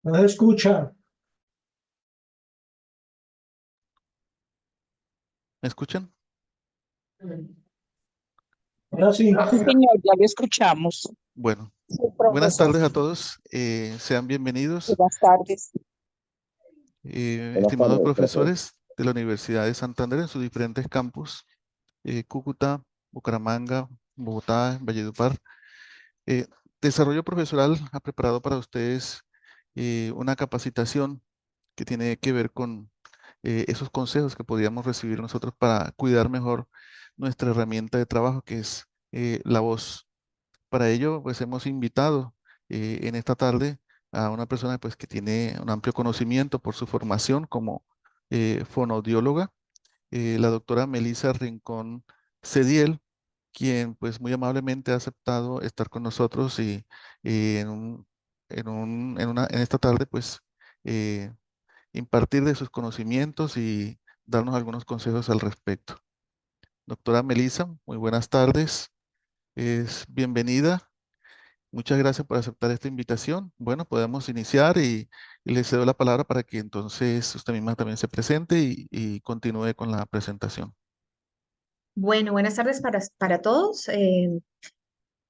No se escucha. ¿Me escuchan? Ahora sí. Sí, señor, ya lo escuchamos. Bueno, Sí, buenas profesor. tardes a todos. Sean bienvenidos, Buenas tardes. Buenas estimados tardes, profe. profesores de la Universidad de Santander en sus diferentes campus, Cúcuta, Bucaramanga, Bogotá, Valledupar. Eh, Desarrollo Profesoral ha preparado para ustedes una capacitación que tiene que ver con esos consejos que podríamos recibir nosotros para cuidar mejor nuestra herramienta de trabajo, que es la voz. Para ello, pues hemos invitado en esta tarde a una persona pues, que tiene un amplio conocimiento por su formación como fonoaudióloga, la doctora Melissa Rincón Cediel, quien pues muy amablemente ha aceptado estar con nosotros y en esta tarde pues eh, impartir de sus conocimientos y darnos algunos consejos al respecto. Doctora Melissa, muy buenas tardes, es bienvenida. Muchas gracias por aceptar esta invitación. Bueno, podemos iniciar y le cedo la palabra para que entonces usted misma también se presente y continúe con la presentación. Bueno, buenas tardes para todos. En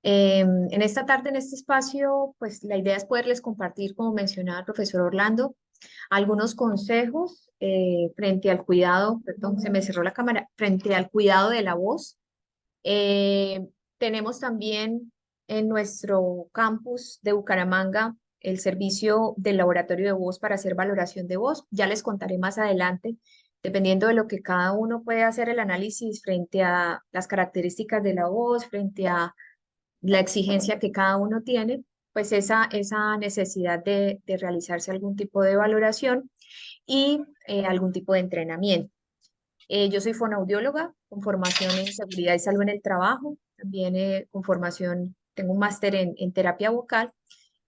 esta tarde, en este espacio, pues la idea es poderles compartir, como mencionaba el profesor Orlando, algunos consejos frente al cuidado, perdón, se me cerró la cámara, frente al cuidado de la voz. Eh, Tenemos también en nuestro campus de Bucaramanga el servicio del laboratorio de voz para hacer valoración de voz. Ya les contaré más adelante, dependiendo de lo que cada uno puede hacer el análisis frente a las características de la voz, frente a la exigencia que cada uno tiene, pues esa necesidad de realizarse algún tipo de valoración y algún tipo de entrenamiento. Yo soy fonoaudióloga con formación en seguridad y salud en el trabajo, también con formación, tengo un máster en terapia vocal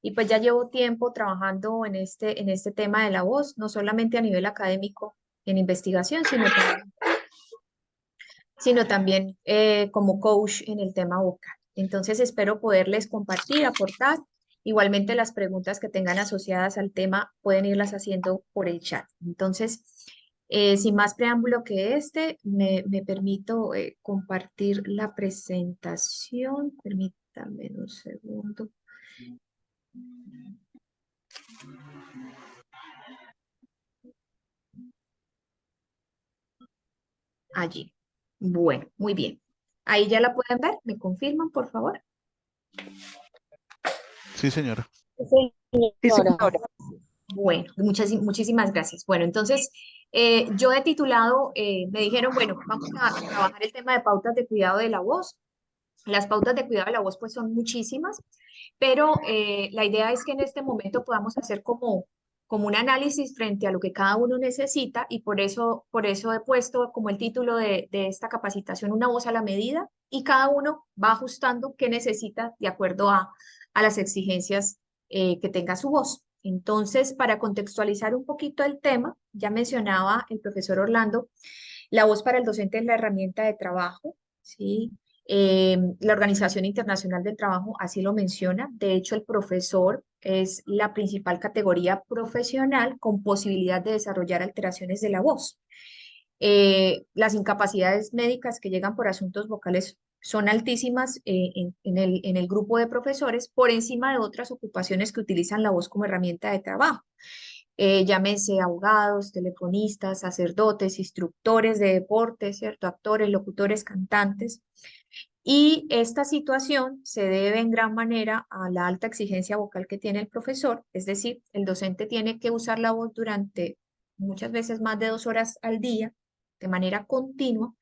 y pues ya llevo tiempo trabajando en este tema de la voz, no solamente a nivel académico en investigación, sino también como coach en el tema vocal. Entonces espero poderles compartir, aportar. Igualmente las preguntas que tengan asociadas al tema pueden irlas haciendo por el chat. Entonces, sin más preámbulo que este, me permito compartir la presentación. Permítanme un segundo. Allí. Bueno, muy bien. Ahí ya la pueden ver. ¿Me confirman, por favor? Sí, señora. Sí, Sí, señora. señora. Bueno, muchísimas gracias. Bueno, entonces, yo he titulado, me dijeron, bueno, vamos a trabajar el tema de pautas de cuidado de la voz. Las pautas de cuidado de la voz, pues, son muchísimas, pero la idea es que en este momento podamos hacer como un análisis frente a lo que cada uno necesita y por eso he puesto como el título de esta capacitación, una voz a la medida, y cada uno va ajustando qué necesita de acuerdo a las exigencias que tenga su voz. Entonces, para contextualizar un poquito el tema, ya mencionaba el profesor Orlando, la voz para el docente es la herramienta de trabajo, ¿sí? La Organización Internacional del Trabajo así lo menciona. De hecho, el profesor es la principal categoría profesional con posibilidad de desarrollar alteraciones de la voz. Las incapacidades médicas que llegan por asuntos vocales son altísimas en el grupo de profesores por encima de otras ocupaciones que utilizan la voz como herramienta de trabajo. Llámense abogados, telefonistas, sacerdotes, instructores de deporte, ¿cierto? Actores, locutores, cantantes. Y esta situación se debe en gran manera a la alta exigencia vocal que tiene el profesor, es decir, el docente tiene que usar la voz durante muchas veces más de 2 horas al día, de manera continua,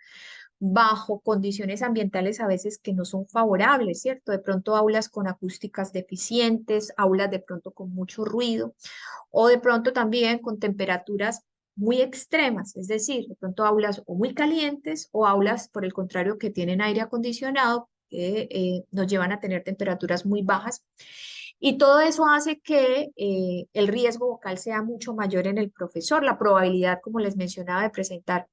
bajo condiciones ambientales a veces que no son favorables, ¿cierto? De pronto aulas con acústicas deficientes, aulas de pronto con mucho ruido, o de pronto también con temperaturas muy extremas, es decir, de pronto aulas o muy calientes o aulas, por el contrario, que tienen aire acondicionado, que nos llevan a tener temperaturas muy bajas. Y todo eso hace que el riesgo vocal sea mucho mayor en el profesor, la probabilidad, como les mencionaba, de presentar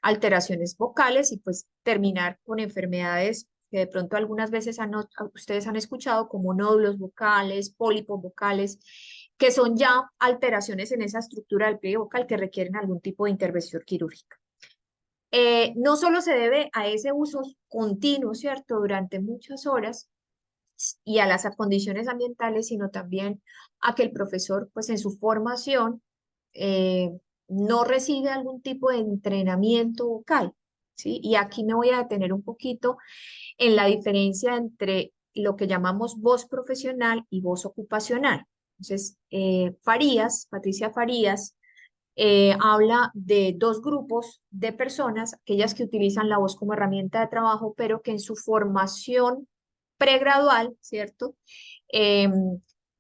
alteraciones vocales y pues terminar con enfermedades que de pronto algunas veces ustedes han escuchado como nódulos vocales, pólipos vocales, que son ya alteraciones en esa estructura del pliegue vocal que requieren algún tipo de intervención quirúrgica. No solo se debe a ese uso continuo, ¿cierto?, durante muchas horas y a las condiciones ambientales, sino también a que el profesor, pues en su formación, no recibe algún tipo de entrenamiento vocal, ¿sí? Y aquí me voy a detener un poquito en la diferencia entre lo que llamamos voz profesional y voz ocupacional. Entonces, Patricia Farías, habla de dos grupos de personas, aquellas que utilizan la voz como herramienta de trabajo, pero que en su formación pregradual, ¿cierto?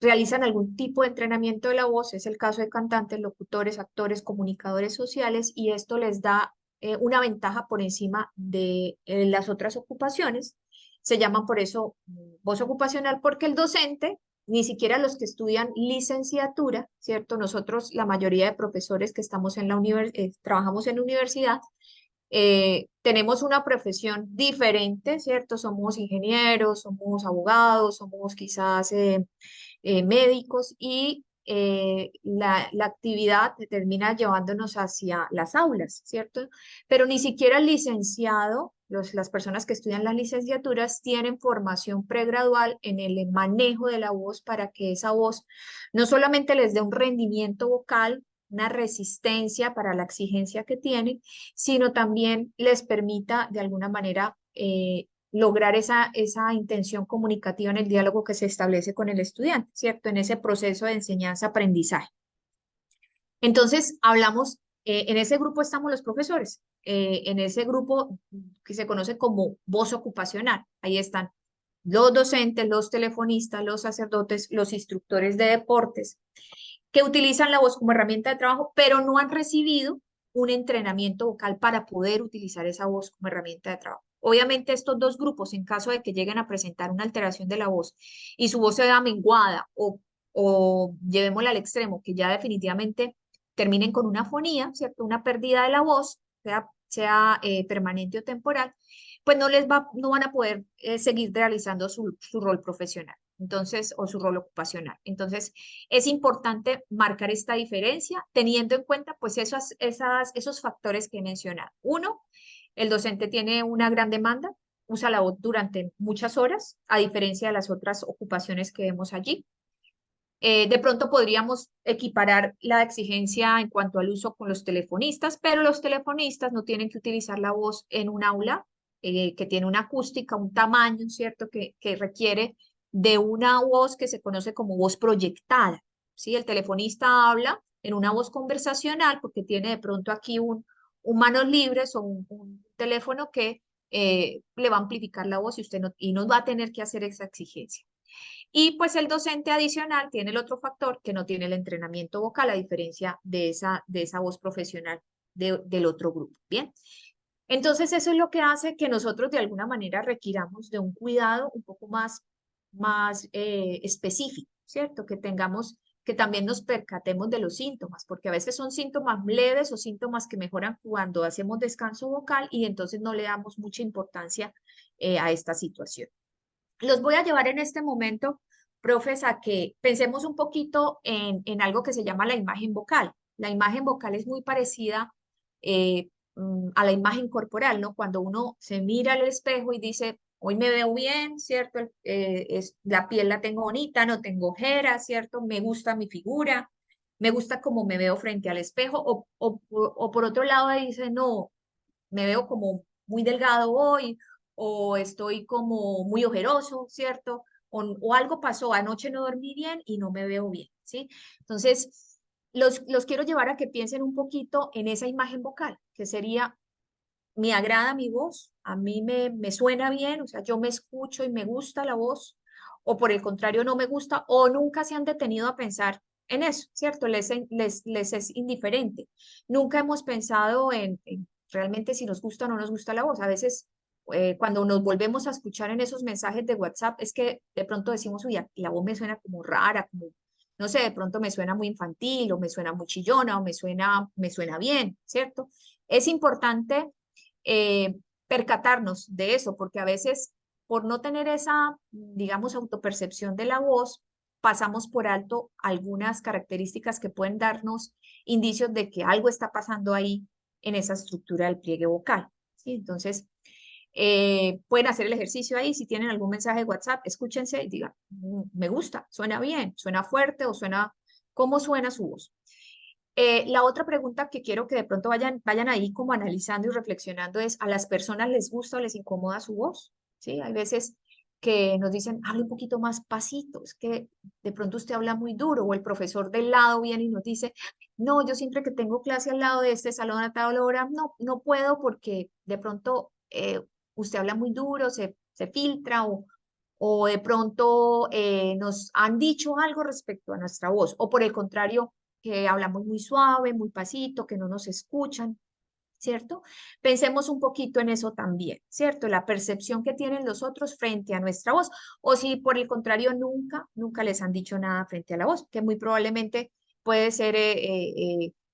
Realizan algún tipo de entrenamiento de la voz, es el caso de cantantes, locutores, actores, comunicadores sociales, y esto les da una ventaja por encima de las otras ocupaciones. Se llaman por eso voz ocupacional, porque el docente, ni siquiera los que estudian licenciatura, ¿cierto? Nosotros, la mayoría de profesores que estamos en la trabajamos en la universidad, tenemos una profesión diferente, ¿cierto? Somos ingenieros, somos abogados, somos quizás médicos y la actividad termina llevándonos hacia las aulas, ¿cierto? Pero ni siquiera el licenciado, las personas que estudian las licenciaturas tienen formación pregradual en el manejo de la voz para que esa voz no solamente les dé un rendimiento vocal, una resistencia para la exigencia que tienen, sino también les permita de alguna manera lograr esa intención comunicativa en el diálogo que se establece con el estudiante, ¿cierto? En ese proceso de enseñanza-aprendizaje. Entonces, hablamos, en ese grupo estamos los profesores, en ese grupo que se conoce como voz ocupacional. Ahí están los docentes, los telefonistas, los sacerdotes, los instructores de deportes, que utilizan la voz como herramienta de trabajo, pero no han recibido un entrenamiento vocal para poder utilizar esa voz como herramienta de trabajo. Obviamente estos dos grupos, en caso de que lleguen a presentar una alteración de la voz y su voz se vea menguada o llevémosla al extremo, que ya definitivamente terminen con una afonía, ¿cierto? Una pérdida de la voz, sea permanente o temporal, pues no van a poder seguir realizando su rol profesional. Entonces, o su rol ocupacional. Entonces, es importante marcar esta diferencia teniendo en cuenta pues esos factores que he mencionado. Uno, el docente tiene una gran demanda, usa la voz durante muchas horas, a diferencia de las otras ocupaciones que vemos allí. De pronto podríamos equiparar la exigencia en cuanto al uso con los telefonistas, pero los telefonistas no tienen que utilizar la voz en un aula que tiene una acústica, un tamaño, ¿cierto? Que requiere de una voz que se conoce como voz proyectada, ¿sí? El telefonista habla en una voz conversacional porque tiene de pronto aquí un manos libres o un teléfono que le va a amplificar la voz y no va a tener que hacer esa exigencia. Y pues el docente adicional tiene el otro factor que no tiene el entrenamiento vocal, a diferencia de esa voz profesional del otro grupo. Bien, entonces eso es lo que hace que nosotros de alguna manera requiramos de un cuidado un poco más específico, ¿cierto? Que también nos percatemos de los síntomas, porque a veces son síntomas leves o síntomas que mejoran cuando hacemos descanso vocal y entonces no le damos mucha importancia a esta situación. Los voy a llevar en este momento, profes, a que pensemos un poquito en algo que se llama la imagen vocal. La imagen vocal es muy parecida a la imagen corporal, ¿no? Cuando uno se mira al espejo y dice, hoy me veo bien, ¿cierto? La piel la tengo bonita, no tengo ojeras, ¿cierto? Me gusta mi figura, me gusta cómo me veo frente al espejo, o por otro lado dice, no, me veo como muy delgado hoy, o estoy como muy ojeroso, ¿cierto? O algo pasó, anoche no dormí bien y no me veo bien, ¿sí? Entonces, los quiero llevar a que piensen un poquito en esa imagen vocal, que sería, me agrada mi voz, a mí me suena bien, o sea, yo me escucho y me gusta la voz, o por el contrario no me gusta, o nunca se han detenido a pensar en eso, ¿cierto? Les es indiferente. Nunca hemos pensado en realmente si nos gusta o no nos gusta la voz. A veces cuando nos volvemos a escuchar en esos mensajes de WhatsApp es que de pronto decimos, uy, la voz me suena como rara, como, no sé, de pronto me suena muy infantil o me suena muy chillona o me suena bien, ¿cierto? Es importante percatarnos de eso porque a veces por no tener esa, digamos, autopercepción de la voz, pasamos por alto algunas características que pueden darnos indicios de que algo está pasando ahí en esa estructura del pliegue vocal, ¿sí? Entonces, pueden hacer el ejercicio ahí. Si tienen algún mensaje de WhatsApp, escúchense y digan, me gusta, suena bien, suena fuerte o suena, ¿cómo suena su voz? La otra pregunta que quiero que de pronto vayan ahí como analizando y reflexionando es, ¿a las personas les gusta o les incomoda su voz? ¿Sí? Hay veces que nos dicen, hable un poquito más pasito, es que de pronto usted habla muy duro, o el profesor del lado viene y nos dice, no, yo siempre que tengo clase al lado de este salón a tal hora, no puedo porque de pronto usted habla muy duro, se filtra, o de pronto nos han dicho algo respecto a nuestra voz, o por el contrario, que hablamos muy suave, muy pasito, que no nos escuchan, ¿cierto? Pensemos un poquito en eso también, ¿cierto? La percepción que tienen los otros frente a nuestra voz, o si por el contrario nunca les han dicho nada frente a la voz, que muy probablemente puede ser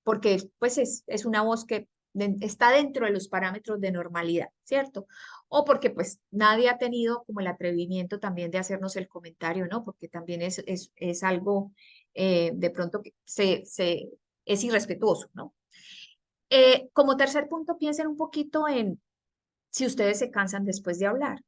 porque pues es una voz que está dentro de los parámetros de normalidad, ¿cierto? O porque pues nadie ha tenido como el atrevimiento también de hacernos el comentario, ¿no? Porque también es algo de pronto que es irrespetuoso, ¿no? Como tercer punto, piensen un poquito en si ustedes se cansan después de hablar,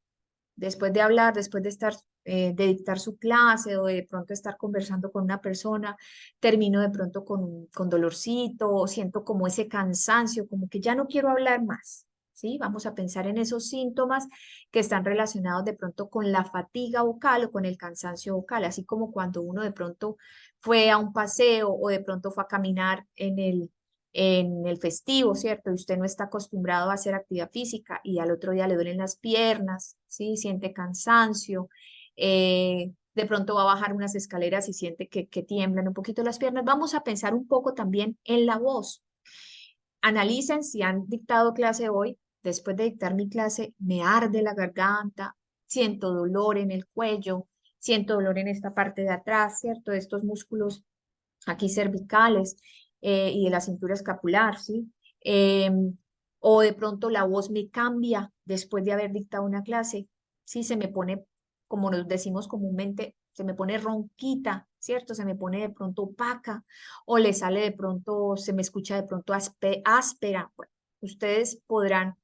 después de estar, de dictar su clase o de pronto estar conversando con una persona, termino de pronto con dolorcito o siento como ese cansancio, como que ya no quiero hablar más, ¿sí? Vamos a pensar en esos síntomas que están relacionados de pronto con la fatiga vocal o con el cansancio vocal, así como cuando uno de pronto fue a un paseo o de pronto fue a caminar en el festivo, ¿cierto? Y usted no está acostumbrado a hacer actividad física y al otro día le duelen las piernas, ¿sí? Siente cansancio, de pronto va a bajar unas escaleras y siente que tiemblan un poquito las piernas. Vamos a pensar un poco también en la voz. Analicen si han dictado clase hoy. Después de dictar mi clase, me arde la garganta, siento dolor en el cuello, siento dolor en esta parte de atrás, ¿cierto? De estos músculos aquí cervicales y de la cintura escapular, ¿sí? O de pronto la voz me cambia después de haber dictado una clase, ¿sí? Se me pone, como nos decimos comúnmente, se me pone ronquita, ¿cierto? Se me pone de pronto opaca o le sale de pronto, se me escucha de pronto áspera. Bueno, ustedes podrán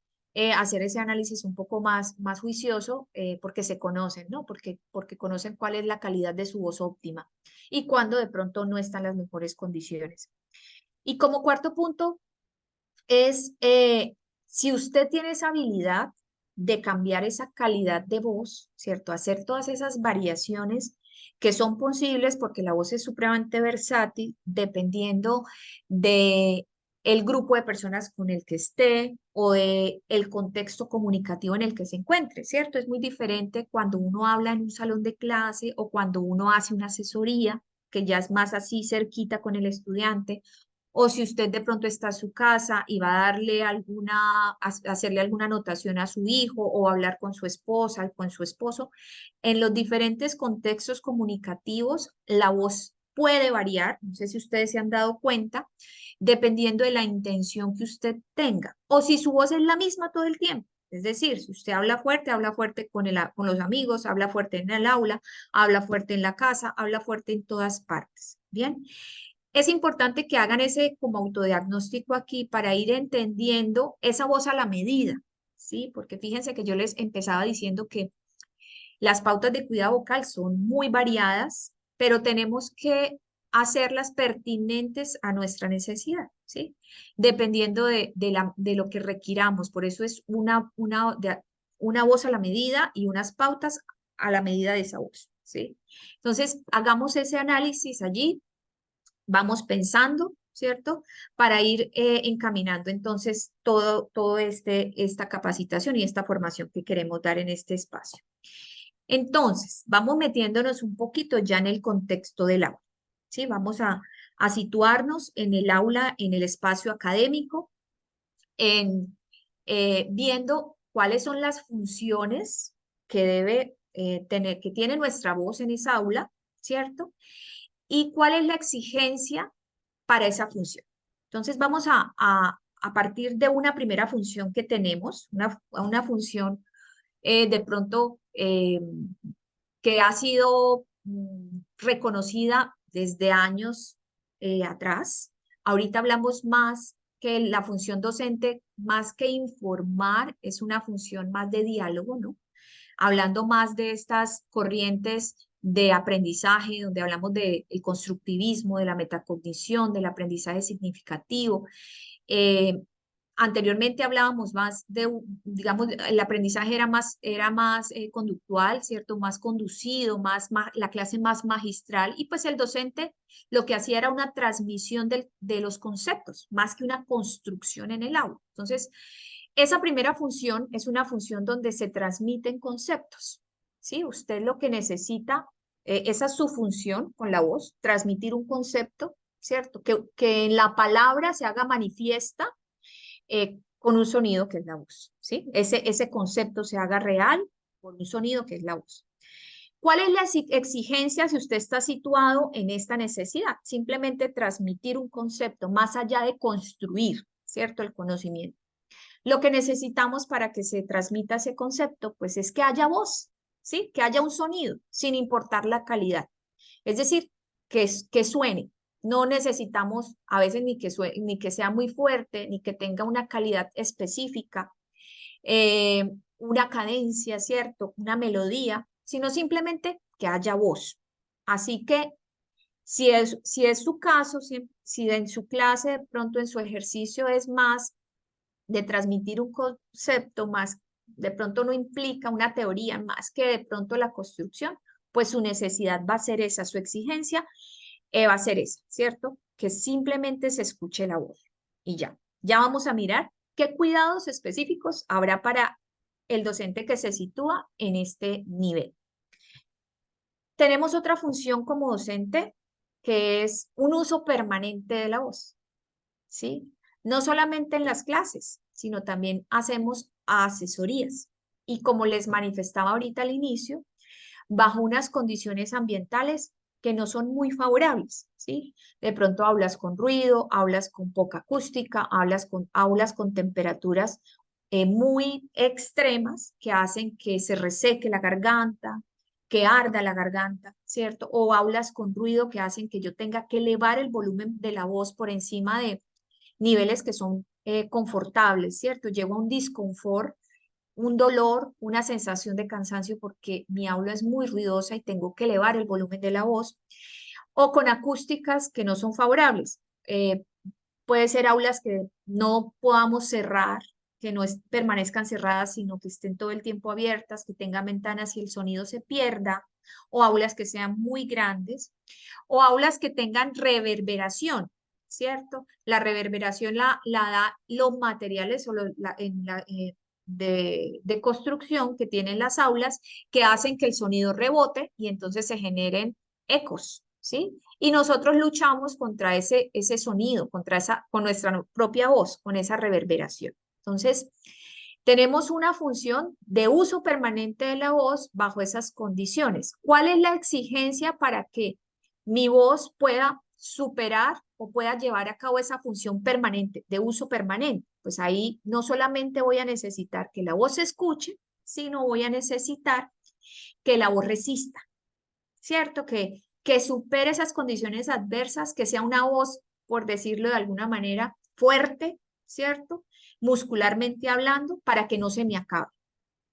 hacer ese análisis un poco más juicioso porque se conocen, ¿no? Porque conocen cuál es la calidad de su voz óptima y cuando de pronto no están las mejores condiciones. Y como cuarto punto es, si usted tiene esa habilidad de cambiar esa calidad de voz, ¿cierto? Hacer todas esas variaciones que son posibles porque la voz es supremamente versátil dependiendo de el grupo de personas con el que esté o de el contexto comunicativo en el que se encuentre, ¿cierto? Es muy diferente cuando uno habla en un salón de clase o cuando uno hace una asesoría, que ya es más así cerquita con el estudiante, o si usted de pronto está en su casa y va a darle hacerle alguna anotación a su hijo o hablar con su esposa, con su esposo, en los diferentes contextos comunicativos, la voz puede variar, no sé si ustedes se han dado cuenta, dependiendo de la intención que usted tenga, o si su voz es la misma todo el tiempo. Es decir, si usted habla fuerte con los amigos, habla fuerte en el aula, habla fuerte en la casa, habla fuerte en todas partes. Bien. Es importante que hagan ese como autodiagnóstico aquí para ir entendiendo esa voz a la medida, ¿sí? Porque fíjense que yo les empezaba diciendo que las pautas de cuidado vocal son muy variadas, pero tenemos que hacerlas pertinentes a nuestra necesidad, ¿sí? Dependiendo de lo que requiramos. Por eso es una voz a la medida y unas pautas a la medida de esa voz, ¿sí? Entonces, hagamos ese análisis allí, vamos pensando, ¿cierto? Para ir encaminando entonces todo esta capacitación y esta formación que queremos dar en este espacio. Entonces, vamos metiéndonos un poquito ya en el contexto del aula, ¿sí? Vamos a situarnos en el aula, en el espacio académico, viendo cuáles son las funciones que debe que tiene nuestra voz en esa aula, ¿cierto? Y cuál es la exigencia para esa función. Entonces vamos a partir de una primera función que tenemos, una función de pronto que ha sido reconocida desde años atrás. Ahorita hablamos más que la función docente, más que informar, es una función más de diálogo, ¿no? Hablando más de estas corrientes de aprendizaje, donde hablamos del constructivismo, de la metacognición, del aprendizaje significativo. Anteriormente hablábamos más de, digamos, el aprendizaje era más conductual, ¿cierto? Más conducido, la clase más magistral, y pues el docente lo que hacía era una transmisión de los conceptos, más que una construcción en el aula. Entonces, esa primera función es una función donde se transmiten conceptos, ¿sí? Usted lo que necesita, esa es su función con la voz, transmitir un concepto, ¿cierto? Que en la palabra se haga manifiesta con un sonido que es la voz, ¿sí? Ese concepto se haga real por un sonido que es la voz. ¿Cuál es la exigencia si usted está situado en esta necesidad? Simplemente transmitir un concepto más allá de construir, ¿cierto? El conocimiento. Lo que necesitamos para que se transmita ese concepto, pues es que haya voz, ¿sí? Que haya un sonido, sin importar la calidad. Es decir, que suene. No necesitamos a veces ni que sea muy fuerte, ni que tenga una calidad específica, una cadencia, ¿cierto? Una melodía, sino simplemente que haya voz. Así que si es su caso, si en su clase, de pronto en su ejercicio es más de transmitir un concepto, más de pronto no implica una teoría, más que de pronto la construcción, pues su necesidad va a ser esa, su exigencia va a ser esa, ¿cierto? Que simplemente se escuche la voz y ya. Ya vamos a mirar qué cuidados específicos habrá para el docente que se sitúa en este nivel. Tenemos otra función como docente que es un uso permanente de la voz, ¿sí? No solamente en las clases, sino también hacemos asesorías. Y como les manifestaba ahorita al inicio, bajo unas condiciones ambientales que no son muy favorables, ¿sí? De pronto aulas con ruido, aulas con poca acústica, aulas con temperaturas muy extremas que hacen que se reseque la garganta, que arda la garganta, ¿cierto? O aulas con ruido que hacen que yo tenga que elevar el volumen de la voz por encima de niveles que son confortables, ¿cierto? Llevo a un disconfort, un dolor, una sensación de cansancio porque mi aula es muy ruidosa y tengo que elevar el volumen de la voz, o con acústicas que no son favorables. Puede ser aulas que no podamos cerrar, que no permanezcan cerradas, sino que estén todo el tiempo abiertas, que tengan ventanas y el sonido se pierda, o aulas que sean muy grandes, o aulas que tengan reverberación, ¿cierto? La reverberación la da los materiales o de construcción que tienen las aulas que hacen que el sonido rebote y entonces se generen ecos, ¿sí? Y nosotros luchamos contra ese sonido, con nuestra propia voz, con esa reverberación. Entonces, tenemos una función de uso permanente de la voz bajo esas condiciones. ¿Cuál es la exigencia para que mi voz pueda superar o pueda llevar a cabo esa función permanente, de uso permanente? Pues ahí no solamente voy a necesitar que la voz se escuche, sino voy a necesitar que la voz resista, ¿cierto? Que supere esas condiciones adversas, que sea una voz, por decirlo de alguna manera, fuerte, ¿cierto? Muscularmente hablando, para que no se me acabe,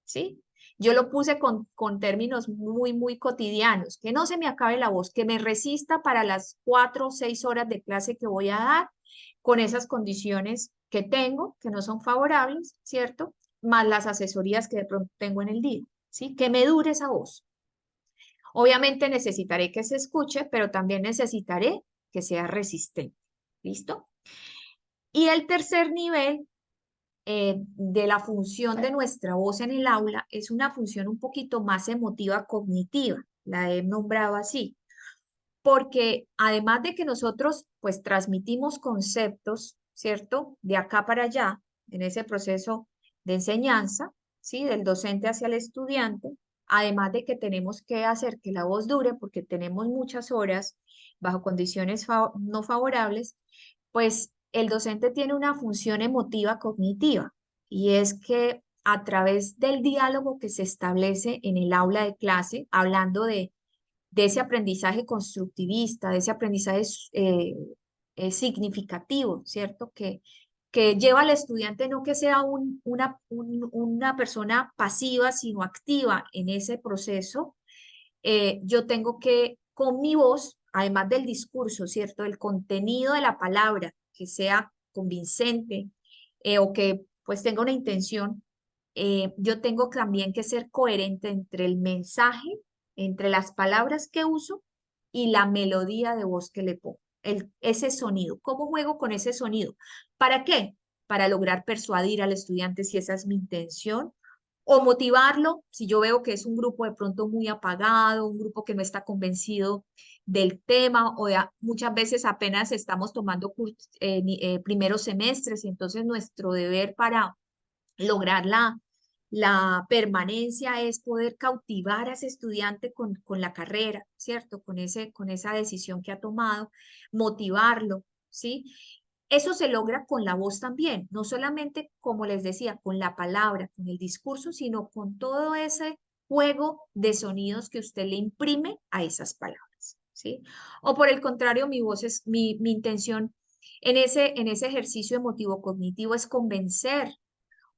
¿sí? Yo lo puse con términos muy, muy cotidianos, que no se me acabe la voz, que me resista para las 4 o 6 horas de clase que voy a dar, con esas condiciones que tengo, que no son favorables, ¿cierto? Más las asesorías que de pronto tengo en el día, ¿sí? Que me dure esa voz. Obviamente necesitaré que se escuche, pero también necesitaré que sea resistente. ¿Listo? Y el tercer nivel de la función de nuestra voz en el aula es una función un poquito más emotiva cognitiva, la he nombrado así, porque además de que nosotros pues transmitimos conceptos, ¿cierto? De acá para allá, en ese proceso de enseñanza, ¿sí? Del docente hacia el estudiante, además de que tenemos que hacer que la voz dure porque tenemos muchas horas bajo condiciones no favorables, pues el docente tiene una función emotiva cognitiva y es que a través del diálogo que se establece en el aula de clase, hablando de de ese aprendizaje constructivista, de ese aprendizaje significativo, ¿cierto? Que lleva al estudiante no que sea una persona pasiva, sino activa en ese proceso. Yo tengo que, con mi voz, además del discurso, ¿cierto? El contenido de la palabra, que sea convincente o que pues tenga una intención, yo tengo también que ser coherente entre el mensaje, entre las palabras que uso y la melodía de voz que le pongo. Ese sonido, ¿cómo juego con ese sonido? ¿Para qué? Para lograr persuadir al estudiante si esa es mi intención, o motivarlo si yo veo que es un grupo de pronto muy apagado, un grupo que no está convencido del tema, o muchas veces apenas estamos tomando primeros semestres, y entonces nuestro deber para lograr la permanencia es poder cautivar a ese estudiante con la carrera, ¿cierto? Con esa decisión que ha tomado, motivarlo, ¿sí? Eso se logra con la voz también, no solamente, como les decía, con la palabra, con el discurso, sino con todo ese juego de sonidos que usted le imprime a esas palabras, ¿sí? O por el contrario, mi voz es, mi intención en ese ejercicio emotivo cognitivo es convencer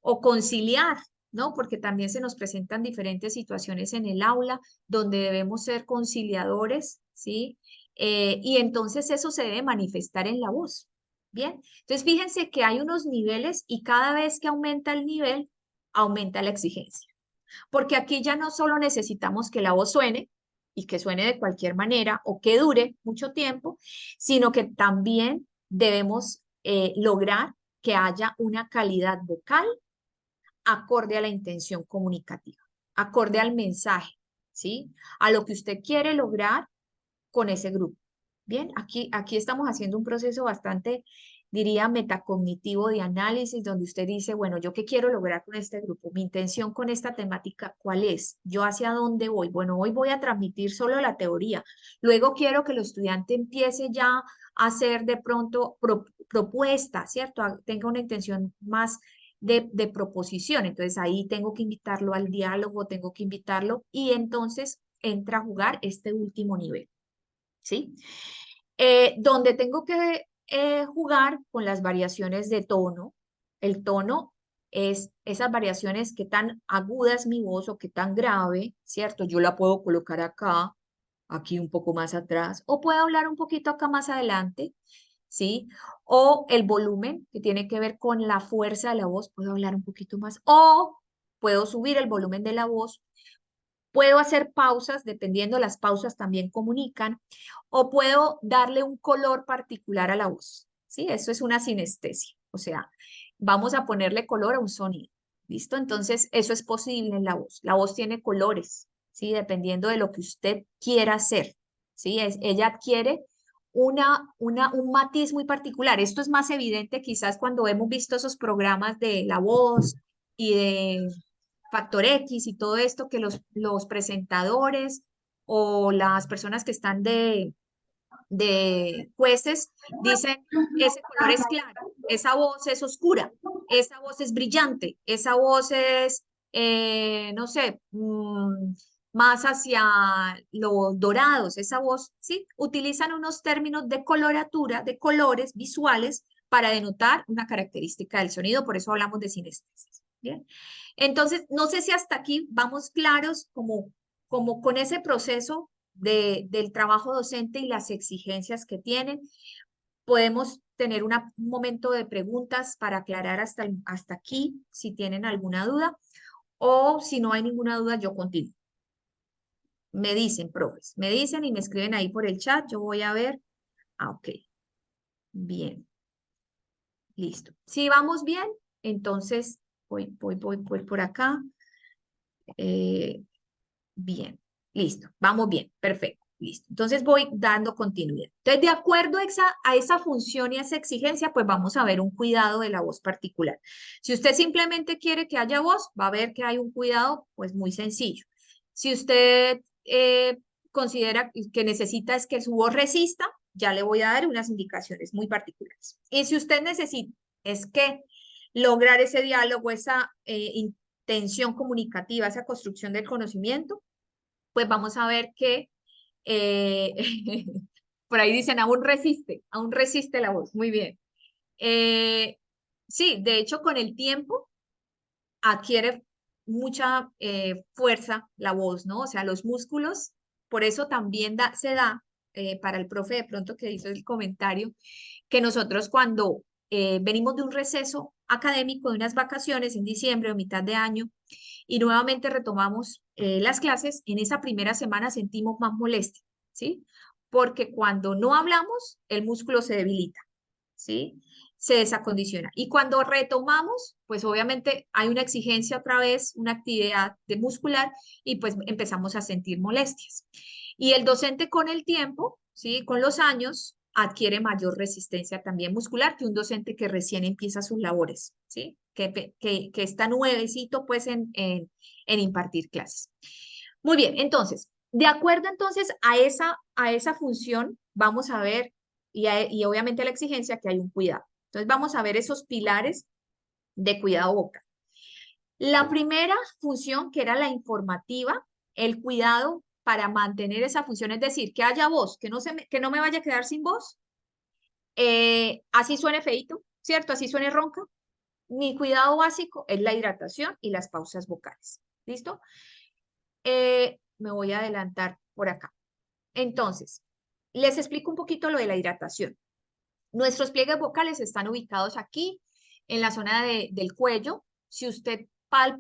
o conciliar, ¿no? Porque también se nos presentan diferentes situaciones en el aula donde debemos ser conciliadores, ¿sí? Y entonces eso se debe manifestar en la voz. Bien, entonces fíjense que hay unos niveles y cada vez que aumenta el nivel, aumenta la exigencia. Porque aquí ya no solo necesitamos que la voz suene y que suene de cualquier manera o que dure mucho tiempo, sino que también debemos lograr que haya una calidad vocal acorde a la intención comunicativa, acorde al mensaje, ¿sí? A lo que usted quiere lograr con ese grupo. Bien, aquí estamos haciendo un proceso bastante, diría, metacognitivo de análisis, donde usted dice, bueno, ¿yo qué quiero lograr con este grupo? Mi intención con esta temática, ¿cuál es? ¿Yo hacia dónde voy? Bueno, hoy voy a transmitir solo la teoría. Luego quiero que el estudiante empiece ya a hacer de pronto propuestas, ¿cierto? Tenga una intención más de proposición. Entonces ahí tengo que invitarlo al diálogo, tengo que invitarlo y entonces entra a jugar este último nivel. ¿Sí? Donde tengo que jugar con las variaciones de tono. El tono es esas variaciones, que tan aguda es mi voz o qué tan grave, ¿cierto? Yo la puedo colocar acá, aquí un poco más atrás, o puedo hablar un poquito acá más adelante, ¿sí? O el volumen, que tiene que ver con la fuerza de la voz, puedo hablar un poquito más, o puedo subir el volumen de la voz. Puedo hacer pausas, dependiendo, las pausas también comunican, o puedo darle un color particular a la voz, ¿sí? Eso es una sinestesia, o sea, vamos a ponerle color a un sonido, ¿listo? Entonces, eso es posible en la voz. La voz tiene colores, ¿sí? Dependiendo de lo que usted quiera hacer, ¿sí? Ella adquiere un matiz muy particular. Esto es más evidente quizás cuando hemos visto esos programas de La Voz y de Factor X y todo esto, que los presentadores o las personas que están de jueces dicen, ese color es claro, esa voz es oscura, esa voz es brillante, esa voz es, no sé, más hacia los dorados, esa voz, ¿sí? Utilizan unos términos de coloratura, de colores visuales para denotar una característica del sonido, por eso hablamos de sinestesia. ¿Bien? Entonces, no sé si hasta aquí vamos claros como con ese proceso del trabajo docente y las exigencias que tienen. Podemos tener un momento de preguntas para aclarar hasta aquí, si tienen alguna duda, o si no hay ninguna duda, yo continúo. Me dicen, profes, me dicen y me escriben ahí por el chat, yo voy a ver. Ah, ok. Bien. Listo. Si vamos bien, entonces voy por acá. Bien, listo, vamos bien, perfecto, listo. Entonces voy dando continuidad. Entonces, de acuerdo a esa función y a esa exigencia, pues vamos a ver un cuidado de la voz particular. Si usted simplemente quiere que haya voz, va a ver que hay un cuidado, pues muy sencillo. Si usted considera que necesita es que su voz resista, ya le voy a dar unas indicaciones muy particulares. Y si usted necesita es que lograr ese diálogo, esa intención comunicativa, esa construcción del conocimiento, pues vamos a ver que Eh, por ahí dicen, aún resiste la voz. Muy bien. Sí, de hecho, con el tiempo adquiere mucha fuerza la voz, ¿no? O sea, los músculos, por eso también se da, para el profe de pronto que hizo el comentario, que nosotros cuando venimos de un receso académico, de unas vacaciones en diciembre o mitad de año, y nuevamente retomamos las clases, en esa primera semana sentimos más molestia, ¿sí? Porque cuando no hablamos, el músculo se debilita, ¿sí? Se desacondiciona. Y cuando retomamos, pues obviamente hay una exigencia otra vez, una actividad de muscular y pues empezamos a sentir molestias. Y el docente con el tiempo, ¿sí? Con los años, adquiere mayor resistencia también muscular que un docente que recién empieza sus labores, ¿sí? Que está nuevecito pues en impartir clases. Muy bien, entonces, de acuerdo entonces a esa función, vamos a ver, y obviamente a la exigencia, que hay un cuidado. Entonces vamos a ver esos pilares de cuidado vocal. La primera función, que era la informativa, el cuidado para mantener esa función, es decir, que haya voz, que no me vaya a quedar sin voz, así suene feíto, ¿cierto? Así suene ronca. Mi cuidado básico es la hidratación y las pausas vocales. ¿Listo? Me voy a adelantar por acá. Entonces, les explico un poquito lo de la hidratación. Nuestros pliegues vocales están ubicados aquí, en la zona del cuello. Si usted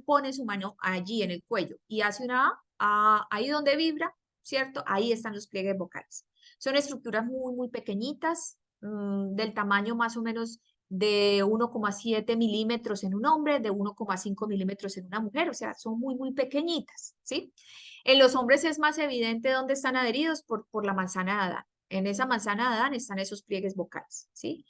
pone su mano allí en el cuello y hace una A, ahí donde vibra, ¿cierto? Ahí están los pliegues vocales. Son estructuras muy, muy pequeñitas, del tamaño más o menos de 1,7 milímetros en un hombre, de 1,5 milímetros en una mujer, o sea, son muy, muy pequeñitas, ¿sí? En los hombres es más evidente dónde están adheridos por la manzana de Adán. En esa manzana de Adán están esos pliegues vocales, ¿sí?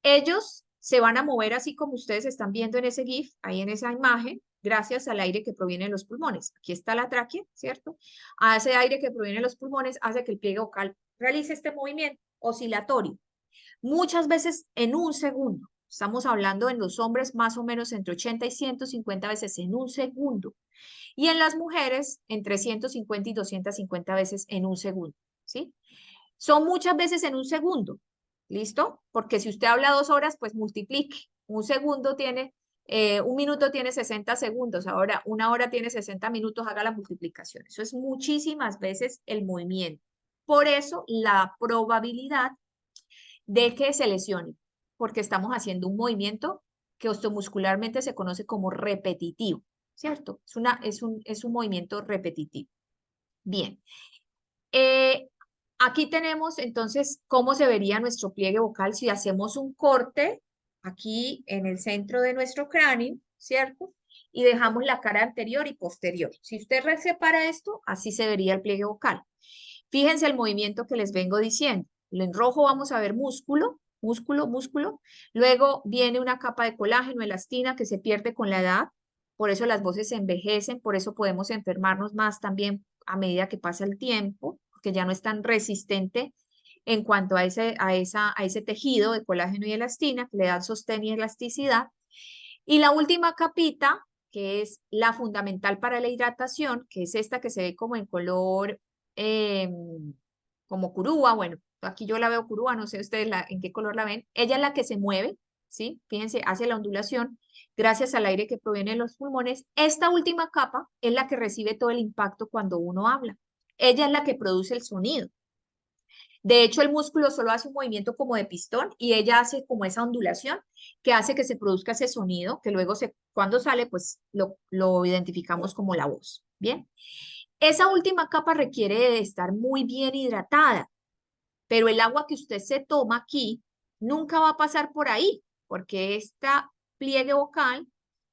Ellos se van a mover así como ustedes están viendo en ese GIF, ahí en esa imagen, gracias al aire que proviene de los pulmones. Aquí está la tráquea, ¿cierto? A ese aire que proviene de los pulmones hace que el pliegue vocal realice este movimiento oscilatorio. Muchas veces en un segundo. Estamos hablando en los hombres más o menos entre 80 y 150 veces en un segundo. Y en las mujeres entre 150 y 250 veces en un segundo, ¿sí? Son muchas veces en un segundo, ¿listo? Porque si usted habla 2 horas, pues multiplique. Un segundo tiene, un minuto tiene 60 segundos, ahora 1 hora tiene 60 minutos, haga la multiplicación. Eso es muchísimas veces el movimiento. Por eso la probabilidad de que se lesione, porque estamos haciendo un movimiento que osteomuscularmente se conoce como repetitivo, ¿cierto? Es un movimiento repetitivo. Bien. Aquí tenemos entonces cómo se vería nuestro pliegue vocal si hacemos un corte aquí en el centro de nuestro cráneo, ¿cierto? Y dejamos la cara anterior y posterior. Si usted separa esto, así se vería el pliegue vocal. Fíjense el movimiento que les vengo diciendo. En rojo vamos a ver músculo, músculo, músculo. Luego viene una capa de colágeno, elastina, que se pierde con la edad. Por eso las voces se envejecen, por eso podemos enfermarnos más también a medida que pasa el tiempo, porque ya no es tan resistente en cuanto a ese tejido de colágeno y elastina, que le da sostén y elasticidad. Y la última capita, que es la fundamental para la hidratación, que es esta que se ve como en color como curúa, bueno, aquí yo la veo curúa, no sé ustedes en qué color la ven. Ella es la que se mueve, ¿sí? Fíjense, hace la ondulación gracias al aire que proviene de los pulmones. Esta última capa es la que recibe todo el impacto cuando uno habla. Ella es la que produce el sonido. De hecho, el músculo solo hace un movimiento como de pistón y ella hace como esa ondulación que hace que se produzca ese sonido que luego cuando sale, pues lo identificamos como la voz. Bien. Esa última capa requiere de estar muy bien hidratada, pero el agua que usted se toma aquí nunca va a pasar por ahí, porque esta pliegue vocal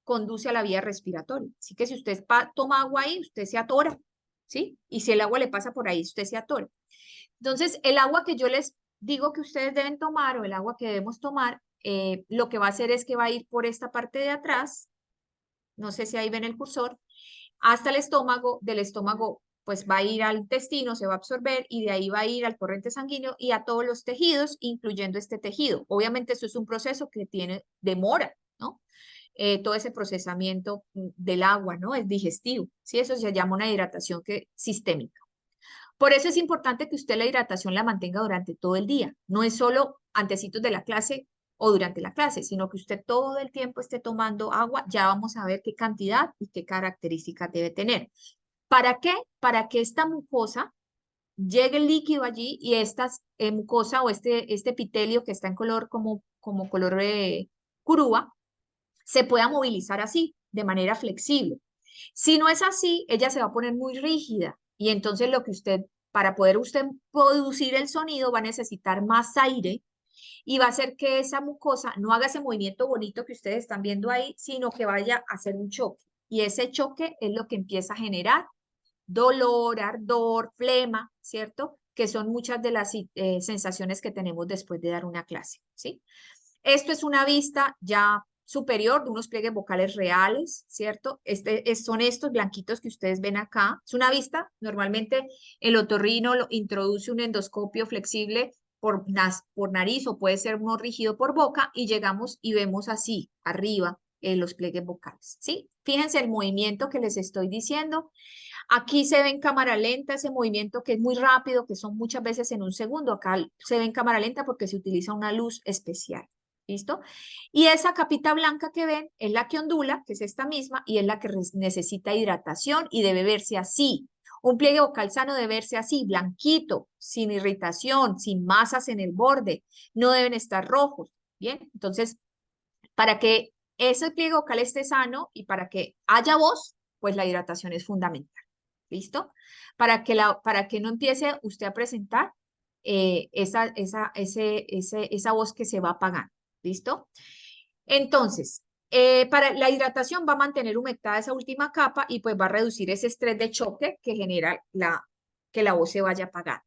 conduce a la vía respiratoria. Así que si usted toma agua ahí, usted se atora, ¿sí? Y si el agua le pasa por ahí, usted se atora. Entonces, el agua que yo les digo que ustedes deben tomar o el agua que debemos tomar, lo que va a hacer es que va a ir por esta parte de atrás, no sé si ahí ven el cursor, hasta el estómago, del estómago pues va a ir al intestino, se va a absorber y de ahí va a ir al torrente sanguíneo y a todos los tejidos, incluyendo este tejido. Obviamente eso es un proceso que demora, ¿no? Todo ese procesamiento del agua, ¿no? Es digestivo, ¿sí? Eso se llama una hidratación sistémica. Por eso es importante que usted la hidratación la mantenga durante todo el día. No es solo antecitos de la clase o durante la clase, sino que usted todo el tiempo esté tomando agua. Ya vamos a ver qué cantidad y qué características debe tener. ¿Para qué? Para que esta mucosa llegue el líquido allí y esta mucosa o este epitelio que está en color como color curúa, se pueda movilizar así, de manera flexible. Si no es así, ella se va a poner muy rígida y entonces lo que para poder usted producir el sonido va a necesitar más aire y va a hacer que esa mucosa no haga ese movimiento bonito que ustedes están viendo ahí, sino que vaya a hacer un choque. Y ese choque es lo que empieza a generar dolor, ardor, flema, ¿cierto? Que son muchas de las sensaciones que tenemos después de dar una clase, ¿sí? Esto es una vista ya superior de unos pliegues vocales reales, ¿cierto? Son estos blanquitos que ustedes ven acá. Es una vista, normalmente el otorrino introduce un endoscopio flexible por nariz o puede ser uno rígido por boca y llegamos y vemos así, arriba, los pliegues vocales, ¿sí? Fíjense el movimiento que les estoy diciendo. Aquí se ve en cámara lenta ese movimiento que es muy rápido, que son muchas veces en un segundo. Acá se ve en cámara lenta porque se utiliza una luz especial. ¿Listo? Y esa capita blanca que ven es la que ondula, que es esta misma, y es la que necesita hidratación y debe verse así. Un pliegue vocal sano debe verse así, blanquito, sin irritación, sin masas en el borde. No deben estar rojos. Bien, entonces, para que ese pliegue vocal esté sano y para que haya voz, pues la hidratación es fundamental. ¿Listo? Para que no empiece usted a presentar esa voz que se va apagando. ¿Listo? Entonces, para la hidratación va a mantener humectada esa última capa y pues va a reducir ese estrés de choque que genera que la voz se vaya a apagar.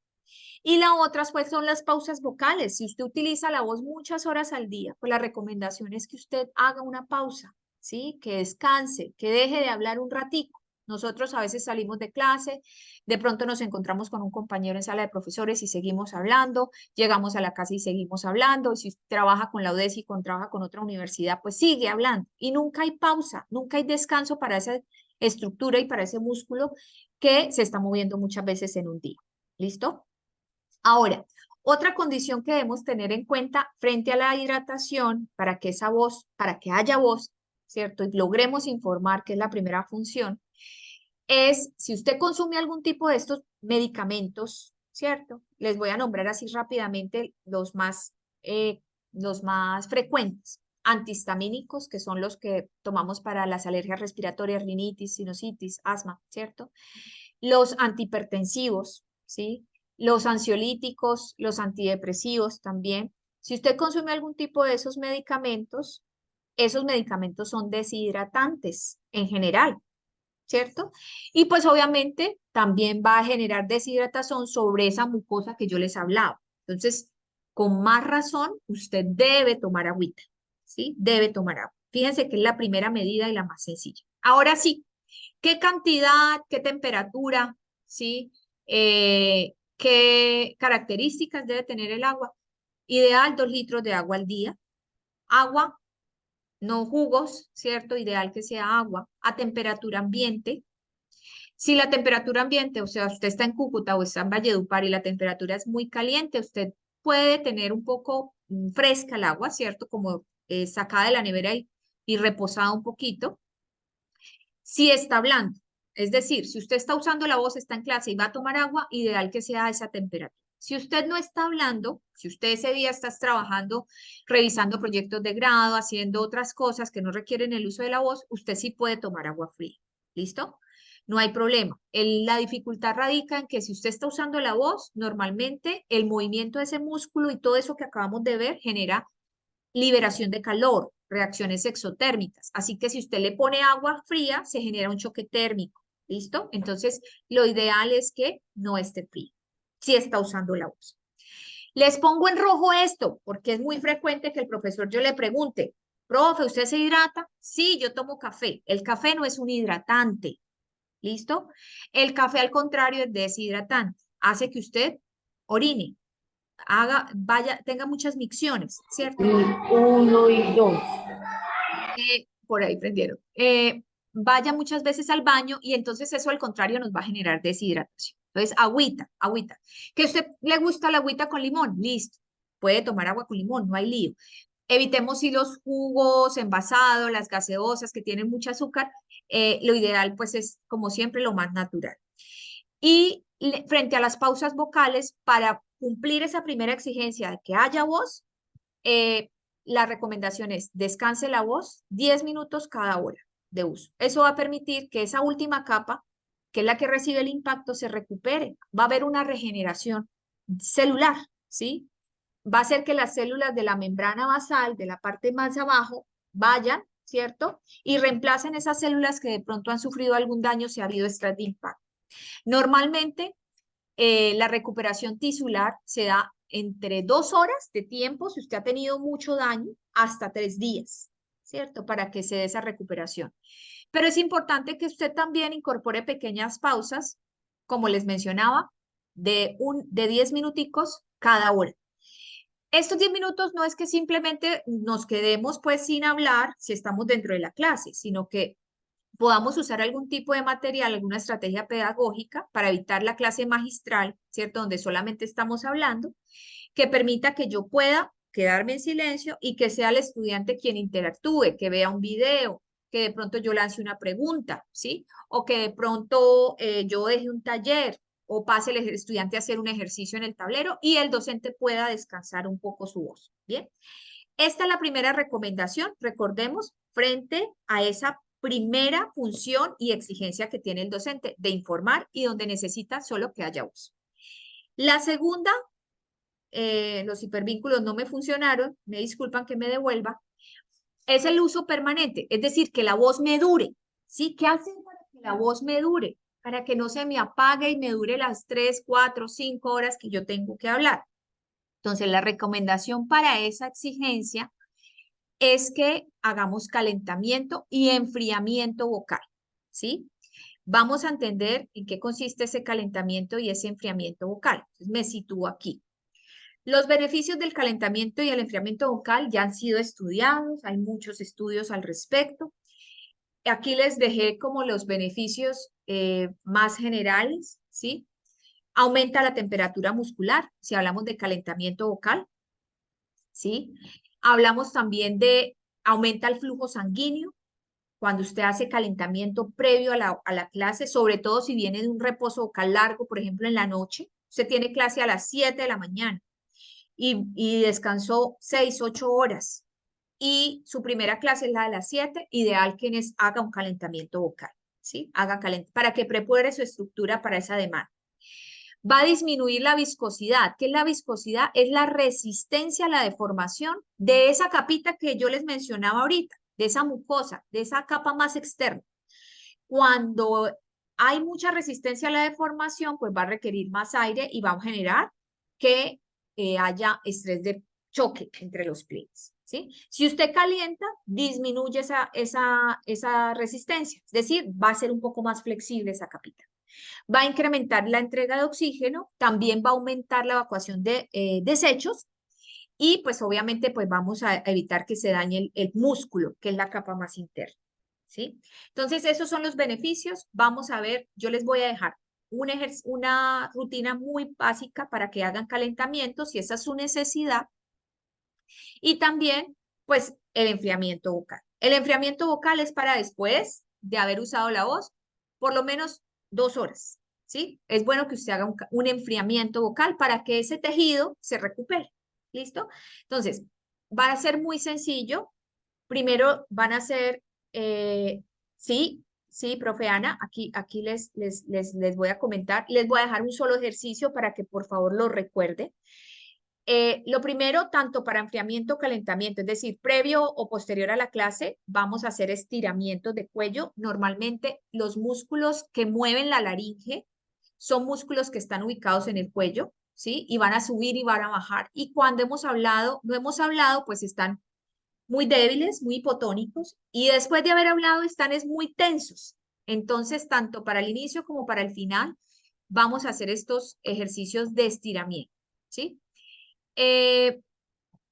Y la otra pues son las pausas vocales. Si usted utiliza la voz muchas horas al día, pues la recomendación es que usted haga una pausa, ¿sí? Que descanse, que deje de hablar un ratico. Nosotros a veces salimos de clase, de pronto nos encontramos con un compañero en sala de profesores y seguimos hablando, llegamos a la casa y seguimos hablando, y si trabaja con la UDESI y trabaja con otra universidad, pues sigue hablando. Y nunca hay pausa, nunca hay descanso para esa estructura y para ese músculo que se está moviendo muchas veces en un día. ¿Listo? Ahora, otra condición que debemos tener en cuenta frente a la hidratación para que haya voz, ¿cierto? Y logremos informar, que es la primera función, es si usted consume algún tipo de estos medicamentos, ¿cierto? Les voy a nombrar así rápidamente los más frecuentes. Antihistamínicos, que son los que tomamos para las alergias respiratorias, rinitis, sinusitis, asma, ¿cierto? Los antihipertensivos, ¿sí? Los ansiolíticos, los antidepresivos también. Si usted consume algún tipo de esos medicamentos son deshidratantes en general, ¿cierto? Y pues obviamente también va a generar deshidratación sobre esa mucosa que yo les hablaba. Entonces, con más razón, usted debe tomar agüita, ¿sí? Debe tomar agua. Fíjense que es la primera medida y la más sencilla. Ahora sí, ¿qué cantidad, qué temperatura, ¿sí? ¿Qué características debe tener el agua? Ideal 2 litros de agua al día. Agua, no jugos, ¿cierto? Ideal que sea agua a temperatura ambiente. Si la temperatura ambiente, o sea, usted está en Cúcuta o está en Valledupar y la temperatura es muy caliente, usted puede tener un poco fresca el agua, ¿cierto? Como sacada de la nevera y reposada un poquito. Si está hablando, es decir, si usted está usando la voz, está en clase y va a tomar agua, ideal que sea a esa temperatura. Si usted no está hablando, si usted ese día está trabajando, revisando proyectos de grado, haciendo otras cosas que no requieren el uso de la voz, usted sí puede tomar agua fría. ¿Listo? No hay problema. La dificultad radica en que si usted está usando la voz, normalmente el movimiento de ese músculo y todo eso que acabamos de ver genera liberación de calor, reacciones exotérmicas. Así que si usted le pone agua fría, se genera un choque térmico. ¿Listo? Entonces, lo ideal es que no esté frío, si está usando la voz. Les pongo en rojo esto, porque es muy frecuente que el profesor yo le pregunte, profe, ¿usted se hidrata? Sí, yo tomo café. El café no es un hidratante. ¿Listo? El café, al contrario, es deshidratante. Hace que usted orine, tenga muchas micciones, ¿cierto? 1 y 2. Por ahí prendieron. Vaya muchas veces al baño y entonces eso al contrario nos va a generar deshidratación. Entonces, agüita, agüita. ¿Que a usted le gusta la agüita con limón? Listo. Puede tomar agua con limón, no hay lío. Evitemos si los jugos envasados, las gaseosas que tienen mucho azúcar, lo ideal pues es como siempre lo más natural. Y frente a las pausas vocales, para cumplir esa primera exigencia de que haya voz, la recomendación es descanse la voz 10 minutos cada hora de uso. Eso va a permitir que esa última capa, que es la que recibe el impacto, se recupere. Va a haber una regeneración celular, ¿sí? Va a hacer que las células de la membrana basal, de la parte más abajo, vayan, ¿cierto? Y reemplacen esas células que de pronto han sufrido algún daño si ha habido estrés de impacto. Normalmente, la recuperación tisular se da entre 2 horas de tiempo, si usted ha tenido mucho daño, hasta 3 días, ¿cierto? Para que se dé esa recuperación. Pero es importante que usted también incorpore pequeñas pausas, como les mencionaba, de 10 minuticos cada hora. Estos 10 minutos no es que simplemente nos quedemos pues sin hablar si estamos dentro de la clase, sino que podamos usar algún tipo de material, alguna estrategia pedagógica para evitar la clase magistral, ¿cierto? Donde solamente estamos hablando, que permita que yo pueda quedarme en silencio y que sea el estudiante quien interactúe, que vea un video, que de pronto yo lance una pregunta, ¿sí? O que de pronto yo deje un taller o pase el estudiante a hacer un ejercicio en el tablero y el docente pueda descansar un poco su voz, ¿bien? Esta es la primera recomendación, recordemos, frente a esa primera función y exigencia que tiene el docente de informar y donde necesita solo que haya voz. La segunda, los hipervínculos no me funcionaron, me disculpan que me devuelva, es el uso permanente, es decir, que la voz me dure, ¿sí? ¿Qué hacer para que la voz me dure? Para que no se me apague y me dure las 3, 4, 5 horas que yo tengo que hablar. Entonces, la recomendación para esa exigencia es que hagamos calentamiento y enfriamiento vocal, ¿sí? Vamos a entender en qué consiste ese calentamiento y ese enfriamiento vocal. Entonces, me sitúo aquí. Los beneficios del calentamiento y el enfriamiento vocal ya han sido estudiados, hay muchos estudios al respecto. Aquí les dejé como los beneficios más generales, ¿sí? Aumenta la temperatura muscular, si hablamos de calentamiento vocal, ¿sí? Hablamos también de aumenta el flujo sanguíneo cuando usted hace calentamiento previo a la clase, sobre todo si viene de un reposo vocal largo, por ejemplo, en la noche. Usted tiene clase a las 7 de la mañana y descansó 6, 8 horas. Y su primera clase es la de las 7, ideal quienes haga un calentamiento vocal, ¿sí? Haga para que prepare su estructura para esa demanda. Va a disminuir la viscosidad. ¿Qué es la viscosidad? Es la resistencia a la deformación de esa capita que yo les mencionaba ahorita, de esa mucosa, de esa capa más externa. Cuando hay mucha resistencia a la deformación, pues va a requerir más aire y va a generar que haya estrés de choque entre los pliegues, ¿sí? Si usted calienta, disminuye esa resistencia, es decir, va a ser un poco más flexible esa capita. Va a incrementar la entrega de oxígeno, también va a aumentar la evacuación de desechos y pues obviamente pues vamos a evitar que se dañe el músculo, que es la capa más interna, ¿sí? Entonces esos son los beneficios. Vamos a ver, yo les voy a dejar una rutina muy básica para que hagan calentamiento si esa es su necesidad y también pues el enfriamiento vocal. El enfriamiento vocal es para después de haber usado la voz, por lo menos 2 horas, ¿sí? Es bueno que usted haga un enfriamiento vocal para que ese tejido se recupere, ¿listo? Entonces, va a ser muy sencillo. Primero van a hacer, sí, profe Ana, aquí les voy a comentar, les voy a dejar un solo ejercicio para que por favor lo recuerde. Lo primero, tanto para enfriamiento o calentamiento, es decir, previo o posterior a la clase, vamos a hacer estiramientos de cuello. Normalmente los músculos que mueven la laringe son músculos que están ubicados en el cuello, ¿sí? Y van a subir y van a bajar. Y cuando no hemos hablado, pues están muy débiles, muy hipotónicos. Y después de haber hablado, están muy tensos. Entonces, tanto para el inicio como para el final, vamos a hacer estos ejercicios de estiramiento, ¿sí?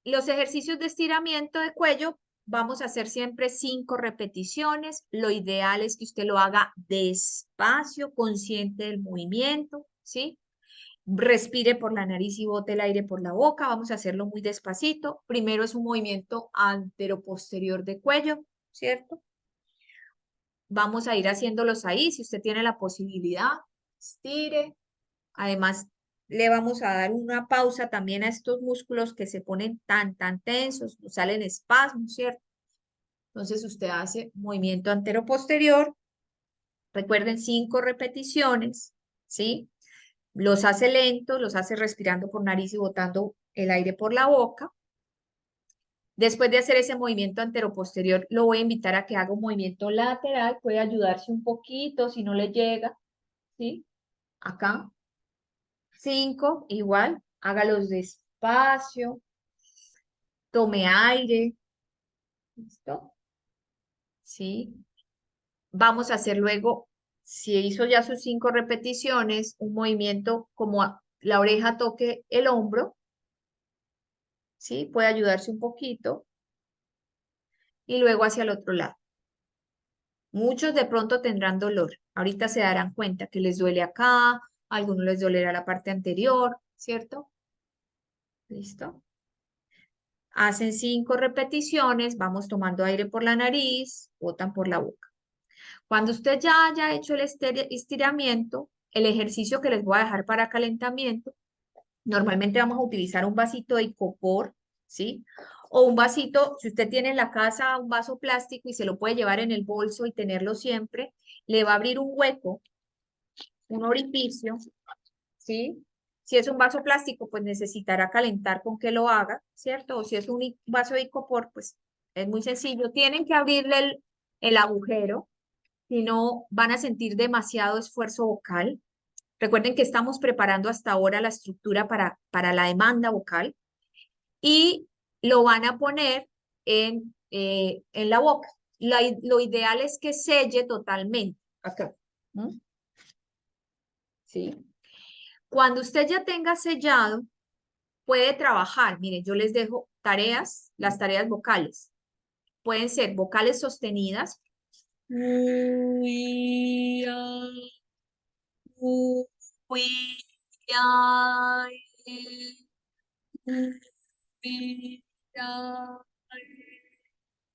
Los ejercicios de estiramiento de cuello vamos a hacer siempre 5 repeticiones. Lo ideal es que usted lo haga despacio, consciente del movimiento, ¿sí? Respire por la nariz y bote el aire por la boca. Vamos a hacerlo muy despacito. Primero es un movimiento anteroposterior de cuello, ¿cierto? Vamos a ir haciéndolos ahí. Si usted tiene la posibilidad, estire. Además, le vamos a dar una pausa también a estos músculos que se ponen tan tensos, nos salen espasmos, ¿cierto? Entonces usted hace movimiento anteroposterior. Recuerden 5 repeticiones, ¿sí? Los hace lentos, los hace respirando por nariz y botando el aire por la boca. Después de hacer ese movimiento anteroposterior, lo voy a invitar a que haga un movimiento lateral. Puede ayudarse un poquito si no le llega, ¿sí? Acá. 5, igual, hágalos despacio. Tome aire. ¿Listo? ¿Sí? Vamos a hacer luego, si hizo ya sus 5 repeticiones, un movimiento como la oreja toque el hombro, ¿sí? Puede ayudarse un poquito. Y luego hacia el otro lado. Muchos de pronto tendrán dolor. Ahorita se darán cuenta que les duele acá, a algunos les dolerá la parte anterior, ¿cierto? ¿Listo? Hacen 5 repeticiones, vamos tomando aire por la nariz, botan por la boca. Cuando usted ya haya hecho el estiramiento, el ejercicio que les voy a dejar para calentamiento, normalmente vamos a utilizar un vasito de icopor, ¿sí? O un vasito, si usted tiene en la casa un vaso plástico y se lo puede llevar en el bolso y tenerlo siempre, le va a abrir un hueco, un orificio, ¿sí? Si es un vaso plástico, pues necesitará calentar con que lo haga, ¿cierto? O si es un vaso de icopor, pues es muy sencillo. Tienen que abrirle el agujero, si no van a sentir demasiado esfuerzo vocal. Recuerden que estamos preparando hasta ahora la estructura para la demanda vocal y lo van a poner en la boca. Lo ideal es que selle totalmente. Acá. ¿Mm? ¿Sí? Cuando usted ya tenga sellado, puede trabajar. Miren, yo les dejo tareas, las tareas vocales. Pueden ser vocales sostenidas.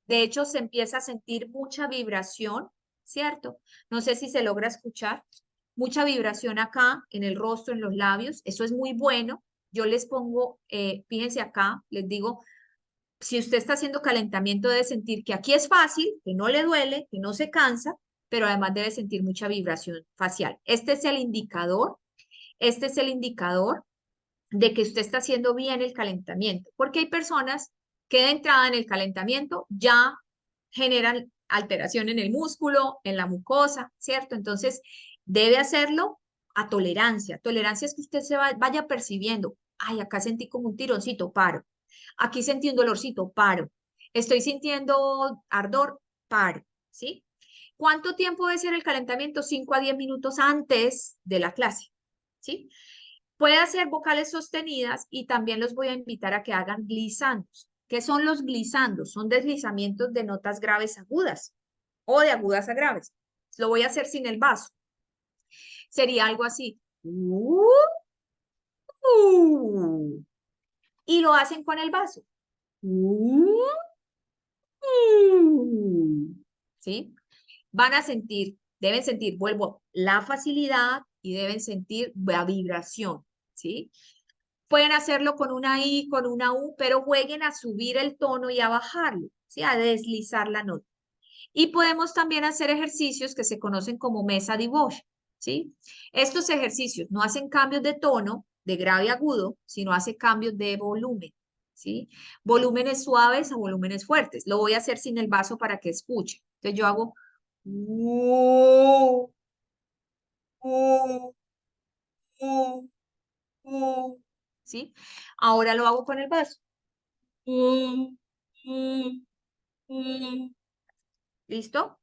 De hecho, se empieza a sentir mucha vibración, ¿cierto? No sé si se logra escuchar. Mucha vibración acá, en el rostro, en los labios. Eso es muy bueno. Yo les pongo, fíjense acá, les digo, si usted está haciendo calentamiento, debe sentir que aquí es fácil, que no le duele, que no se cansa, pero además debe sentir mucha vibración facial. Este es el indicador de que usted está haciendo bien el calentamiento, porque hay personas que de entrada en el calentamiento ya generan alteración en el músculo, en la mucosa, ¿cierto? Entonces, debe hacerlo a tolerancia. Tolerancia es que usted vaya percibiendo, ay, acá sentí como un tironcito, paro. Aquí sentí un dolorcito, paro. Estoy sintiendo ardor, paro, ¿sí? ¿Cuánto tiempo debe ser el calentamiento? 5 a 10 minutos antes de la clase, ¿sí? Puede hacer vocales sostenidas y también los voy a invitar a que hagan glisandos. ¿Qué son los glisandos? Son deslizamientos de notas graves agudas o de agudas a graves. Lo voy a hacer sin el vaso. Sería algo así. Y lo hacen con el vaso. ¿Sí? Van a sentir, deben sentir, vuelvo, la facilidad y deben sentir la vibración, ¿sí? Pueden hacerlo con una I, con una U, pero jueguen a subir el tono y a bajarlo, ¿sí? A deslizar la nota. Y podemos también hacer ejercicios que se conocen como mesa de voz, ¿sí? Estos ejercicios no hacen cambios de tono, de grave a agudo, sino hace cambios de volumen, ¿sí? Volúmenes suaves a volúmenes fuertes. Lo voy a hacer sin el vaso para que escuche. Entonces yo hago... ¿Sí? Ahora lo hago con el vaso. ¿Listo?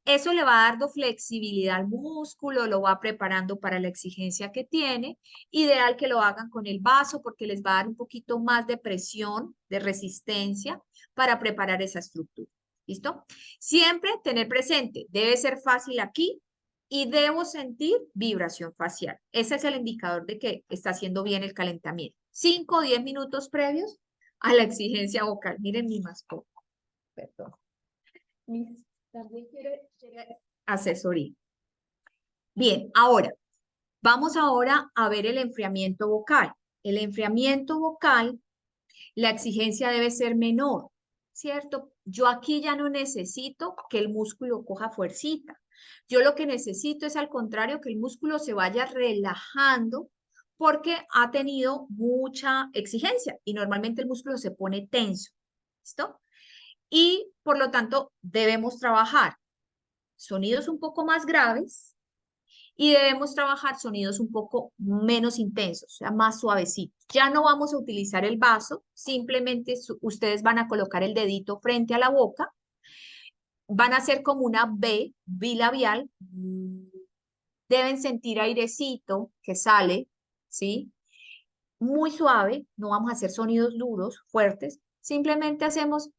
Eso le va dando flexibilidad al músculo, lo va preparando para la exigencia que tiene. Ideal que lo hagan con el vaso porque les va a dar un poquito más de presión, de resistencia para preparar esa estructura. ¿Listo? Siempre tener presente, debe ser fácil aquí y debo sentir vibración facial. Ese es el indicador de que está haciendo bien el calentamiento. 5 o 10 minutos previos a la exigencia vocal. Miren mi mascota. Perdón. También quiere asesoría. Bien, ahora, vamos ahora a ver el enfriamiento vocal. El enfriamiento vocal, la exigencia debe ser menor, ¿cierto? Yo aquí ya no necesito que el músculo coja fuercita. Yo lo que necesito es al contrario que el músculo se vaya relajando porque ha tenido mucha exigencia y normalmente el músculo se pone tenso, ¿listo? Y por lo tanto debemos trabajar sonidos un poco más graves y debemos trabajar sonidos un poco menos intensos, o sea, más suavecitos. Ya no vamos a utilizar el vaso, simplemente ustedes van a colocar el dedito frente a la boca, van a hacer como una B bilabial, deben sentir airecito que sale, ¿sí? Muy suave, no vamos a hacer sonidos duros, fuertes, simplemente hacemos...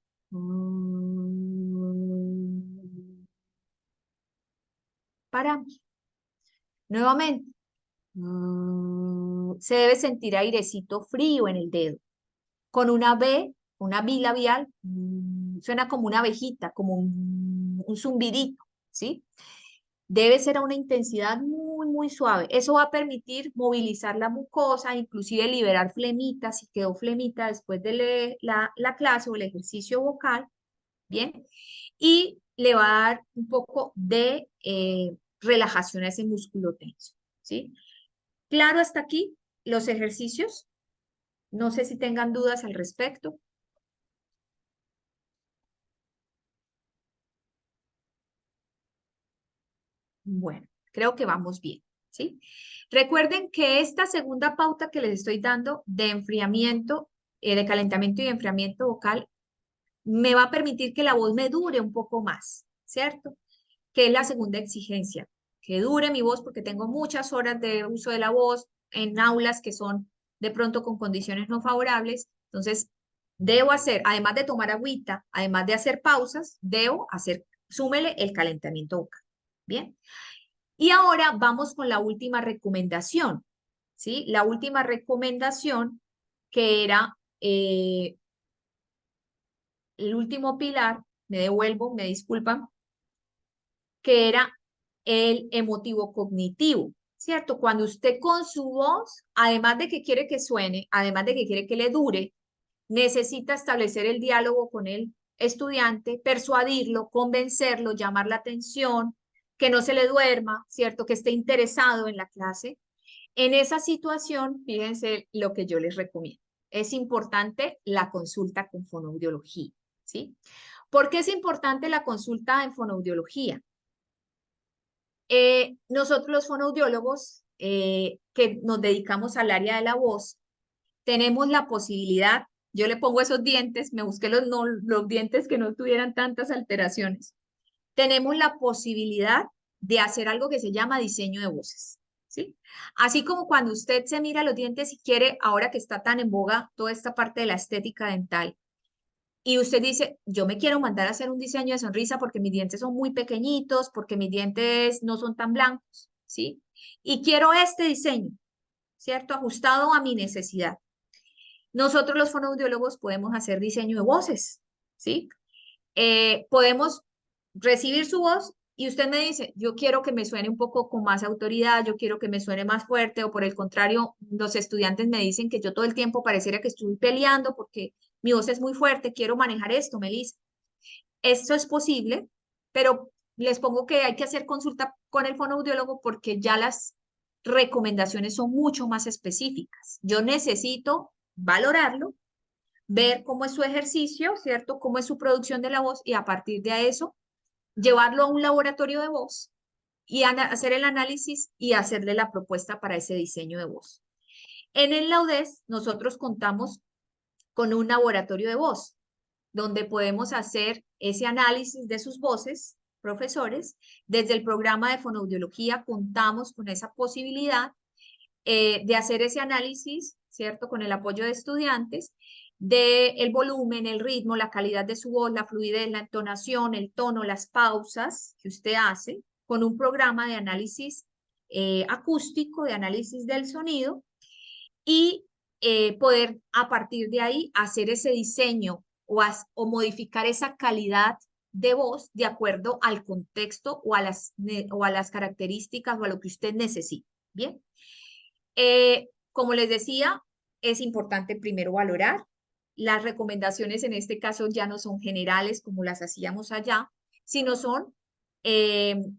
Paramos. Nuevamente. Se debe sentir airecito frío en el dedo. Con una B, una bilabial, suena como una abejita, como un zumbidito, ¿sí? Debe ser a una intensidad muy, muy suave. Eso va a permitir movilizar la mucosa, inclusive liberar flemita, si quedó flemita después de la clase o el ejercicio vocal, ¿bien? Y le va a dar un poco de relajación a ese músculo tenso, ¿sí? Claro, hasta aquí los ejercicios. No sé si tengan dudas al respecto. Bueno, creo que vamos bien, ¿sí? Recuerden que esta segunda pauta que les estoy dando de enfriamiento, de calentamiento y enfriamiento vocal, me va a permitir que la voz me dure un poco más, ¿cierto? Que es la segunda exigencia, que dure mi voz porque tengo muchas horas de uso de la voz en aulas que son de pronto con condiciones no favorables. Entonces, debo hacer, además de tomar agüita, además de hacer pausas, debo hacer, súmele el calentamiento vocal. Bien. Y ahora vamos con la última recomendación, ¿sí? La última recomendación que era el último pilar, me devuelvo, me disculpan, que era el emotivo cognitivo, ¿cierto? Cuando usted con su voz, además de que quiere que suene, además de que quiere que le dure, necesita establecer el diálogo con el estudiante, persuadirlo, convencerlo, llamar la atención, que no se le duerma, ¿cierto? Que esté interesado en la clase. En esa situación, fíjense lo que yo les recomiendo. Es importante la consulta con fonoaudiología, ¿sí? ¿Por qué es importante la consulta en fonoaudiología? Nosotros los fonoaudiólogos que nos dedicamos al área de la voz, tenemos la posibilidad, yo le pongo esos dientes, me busqué los dientes que no tuvieran tantas alteraciones. Tenemos la posibilidad de hacer algo que se llama diseño de voces, ¿sí? Así como cuando usted se mira los dientes y quiere, ahora que está tan en boga toda esta parte de la estética dental, y usted dice, yo me quiero mandar a hacer un diseño de sonrisa porque mis dientes son muy pequeñitos, porque mis dientes no son tan blancos, ¿sí? Y quiero este diseño, ¿cierto? Ajustado a mi necesidad. Nosotros los fonoaudiólogos podemos hacer diseño de voces, ¿sí? Podemos recibir su voz y usted me dice, yo quiero que me suene un poco con más autoridad, yo quiero que me suene más fuerte, o por el contrario, los estudiantes me dicen que yo todo el tiempo pareciera que estoy peleando porque mi voz es muy fuerte, quiero manejar esto, Melissa. Esto es posible, pero les pongo que hay que hacer consulta con el fonoaudiólogo porque ya las recomendaciones son mucho más específicas. Yo necesito valorarlo, ver cómo es su ejercicio, ¿cierto? Cómo es su producción de la voz y a partir de eso llevarlo a un laboratorio de voz y hacer el análisis y hacerle la propuesta para ese diseño de voz. En el Laudes nosotros contamos con un laboratorio de voz donde podemos hacer ese análisis de sus voces, profesores. Desde el programa de fonoaudiología contamos con esa posibilidad de hacer ese análisis, ¿cierto? Con el apoyo de estudiantes, del volumen, el ritmo, la calidad de su voz, la fluidez, la entonación, el tono, las pausas que usted hace, con un programa de análisis acústico, de análisis del sonido, y poder a partir de ahí hacer ese diseño o modificar esa calidad de voz de acuerdo al contexto o a las características o a lo que usted necesite. Bien. Como les decía, es importante primero valorar. Las recomendaciones en este caso ya no son generales como las hacíamos allá, sino son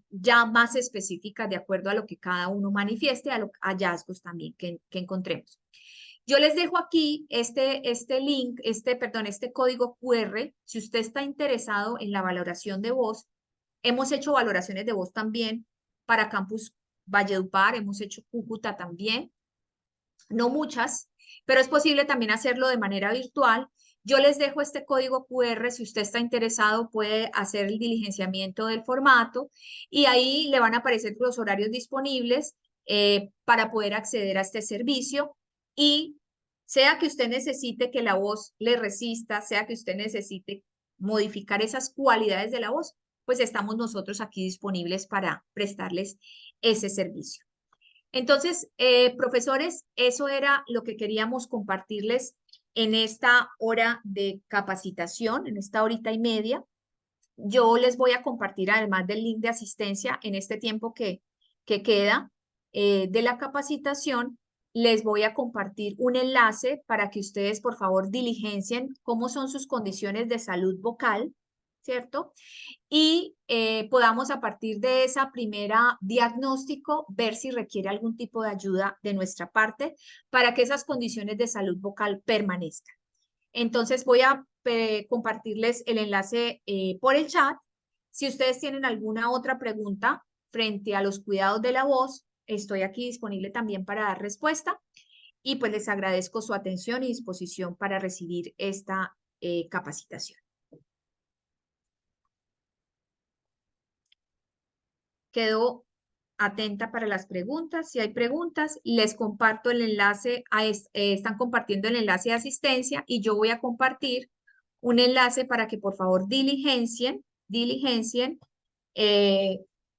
ya más específicas de acuerdo a lo que cada uno manifieste, a los hallazgos también que encontremos. Yo les dejo aquí este link, este código QR. Si usted está interesado en la valoración de voz, hemos hecho valoraciones de voz también para Campus Valledupar, hemos hecho Cúcuta también, no muchas, pero es posible también hacerlo de manera virtual. Yo les dejo este código QR, si usted está interesado puede hacer el diligenciamiento del formato y ahí le van a aparecer los horarios disponibles para poder acceder a este servicio, y sea que usted necesite que la voz le resista, sea que usted necesite modificar esas cualidades de la voz, pues estamos nosotros aquí disponibles para prestarles ese servicio. Entonces, profesores, eso era lo que queríamos compartirles en esta hora de capacitación, en esta horita y media. Yo les voy a compartir, además del link de asistencia, en este tiempo que queda de la capacitación, les voy a compartir un enlace para que ustedes, por favor, diligencien cómo son sus condiciones de salud vocal, ¿cierto? Y podamos a partir de esa primera diagnóstico ver si requiere algún tipo de ayuda de nuestra parte para que esas condiciones de salud vocal permanezcan. Entonces voy a compartirles el enlace por el chat. Si ustedes tienen alguna otra pregunta frente a los cuidados de la voz, estoy aquí disponible también para dar respuesta, y pues les agradezco su atención y disposición para recibir esta capacitación. Quedo atenta para las preguntas. Si hay preguntas, les comparto el enlace, están compartiendo el enlace de asistencia y yo voy a compartir un enlace para que por favor diligencien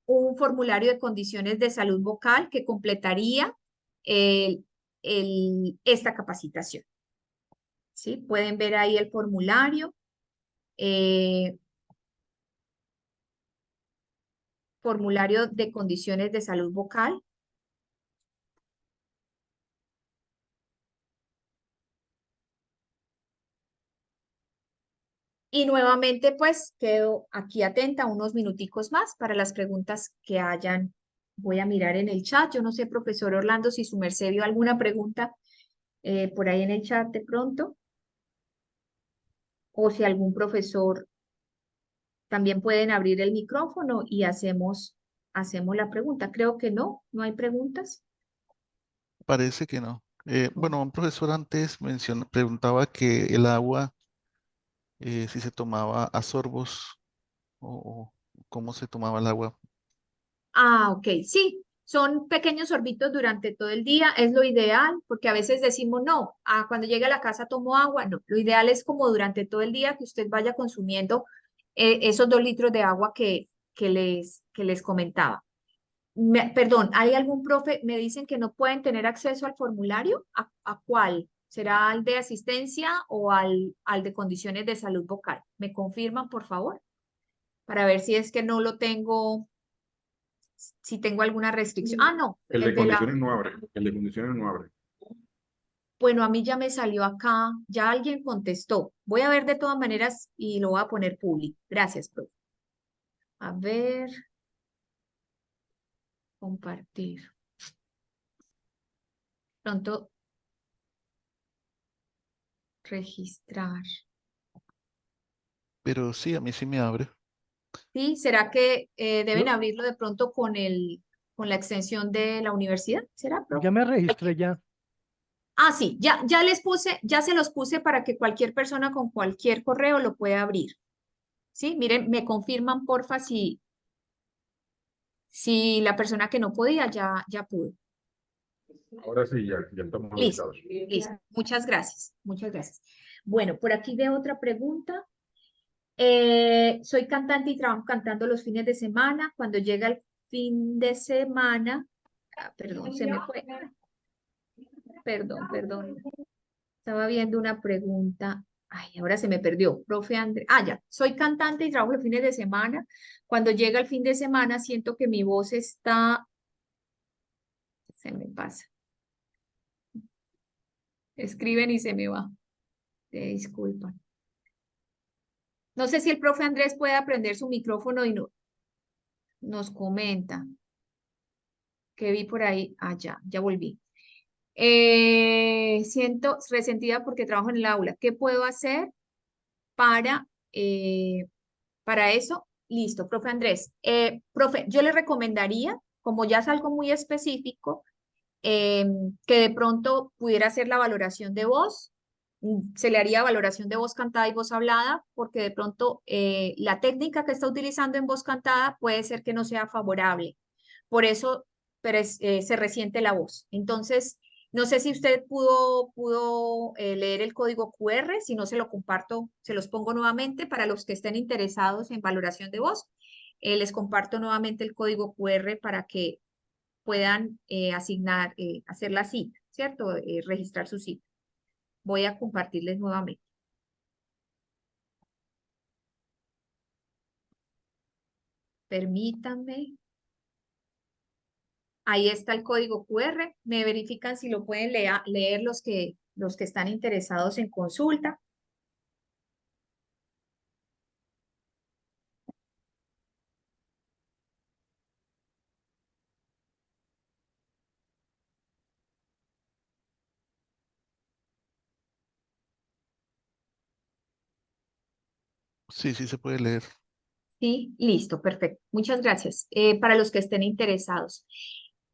un formulario de condiciones de salud vocal que completaría esta capacitación. ¿Sí? Pueden ver ahí el formulario. Formulario de condiciones de salud vocal. Y nuevamente, pues, quedo aquí atenta unos minuticos más para las preguntas que hayan. Voy a mirar en el chat. Yo no sé, profesor Orlando, si su merced vio alguna pregunta por ahí en el chat de pronto. O si algún profesor también pueden abrir el micrófono y hacemos la pregunta. Creo que no hay preguntas. Parece que no. Bueno, un profesor antes preguntaba que el agua, si se tomaba a sorbos o cómo se tomaba el agua. Ah, ok, sí, son pequeños sorbitos durante todo el día, es lo ideal, porque a veces decimos, no, cuando llegue a la casa tomo agua, no, lo ideal es como durante todo el día que usted vaya consumiendo esos 2 litros de agua que les comentaba. Perdón, ¿hay algún profe? Me dicen que no pueden tener acceso al formulario, ¿a cuál? ¿Será al de asistencia o al de condiciones de salud vocal? ¿Me confirman, por favor? Para ver si es que no lo tengo. Si tengo alguna restricción. Ah, no. El de el de la- condiciones no abre. El de condiciones no abre. Bueno, a mí ya me salió acá, ya alguien contestó. Voy a ver de todas maneras y lo voy a poner público. Gracias, profe. A ver. Compartir. Pronto. Registrar. Pero sí, a mí sí me abre. ¿Sí? ¿Será que deben Yo- abrirlo de pronto con la extensión de la universidad? ¿Será, profe? Ya me registré ya. Ah, sí, ya se los puse para que cualquier persona con cualquier correo lo pueda abrir. ¿Sí? Miren, me confirman, porfa, si la persona que no podía ya pudo. Ahora sí, ya estamos Listo, habilitados. listo. Muchas gracias, muchas gracias. Bueno, por aquí veo otra pregunta. Soy cantante y trabajo cantando los fines de semana. Cuando llega fin de semana. Perdón, se me fue. Perdón. Estaba viendo una pregunta. Ay, ahora se me perdió. Profe Andrés. Ya. Soy cantante y trabajo los fines de semana. Cuando llega el fin de semana, siento que mi voz está. Se me pasa. Escriben y se me va. Disculpan. No sé si el profe Andrés puede aprender su micrófono y nos comenta. Que vi por ahí. Ya volví. Siento resentida porque trabajo en el aula. ¿Qué puedo hacer para eso? Listo, profe Andrés. Profe, yo le recomendaría, como ya es algo muy específico, que de pronto pudiera hacer la valoración de voz. Se le haría valoración de voz cantada y voz hablada, porque de pronto la técnica que está utilizando en voz cantada puede ser que no sea favorable. Por eso se resiente la voz. Entonces, no sé si usted pudo leer el código QR, si no se lo comparto, se los pongo nuevamente para los que estén interesados en valoración de voz. Les comparto nuevamente el código QR para que puedan hacer la cita, ¿cierto? Registrar su cita. Voy a compartirles nuevamente. Permítanme. Ahí está el código QR. Me verifican si lo pueden leer los que están interesados en consulta. Sí, sí se puede leer. Sí, listo, perfecto. Muchas gracias. Para los que estén interesados.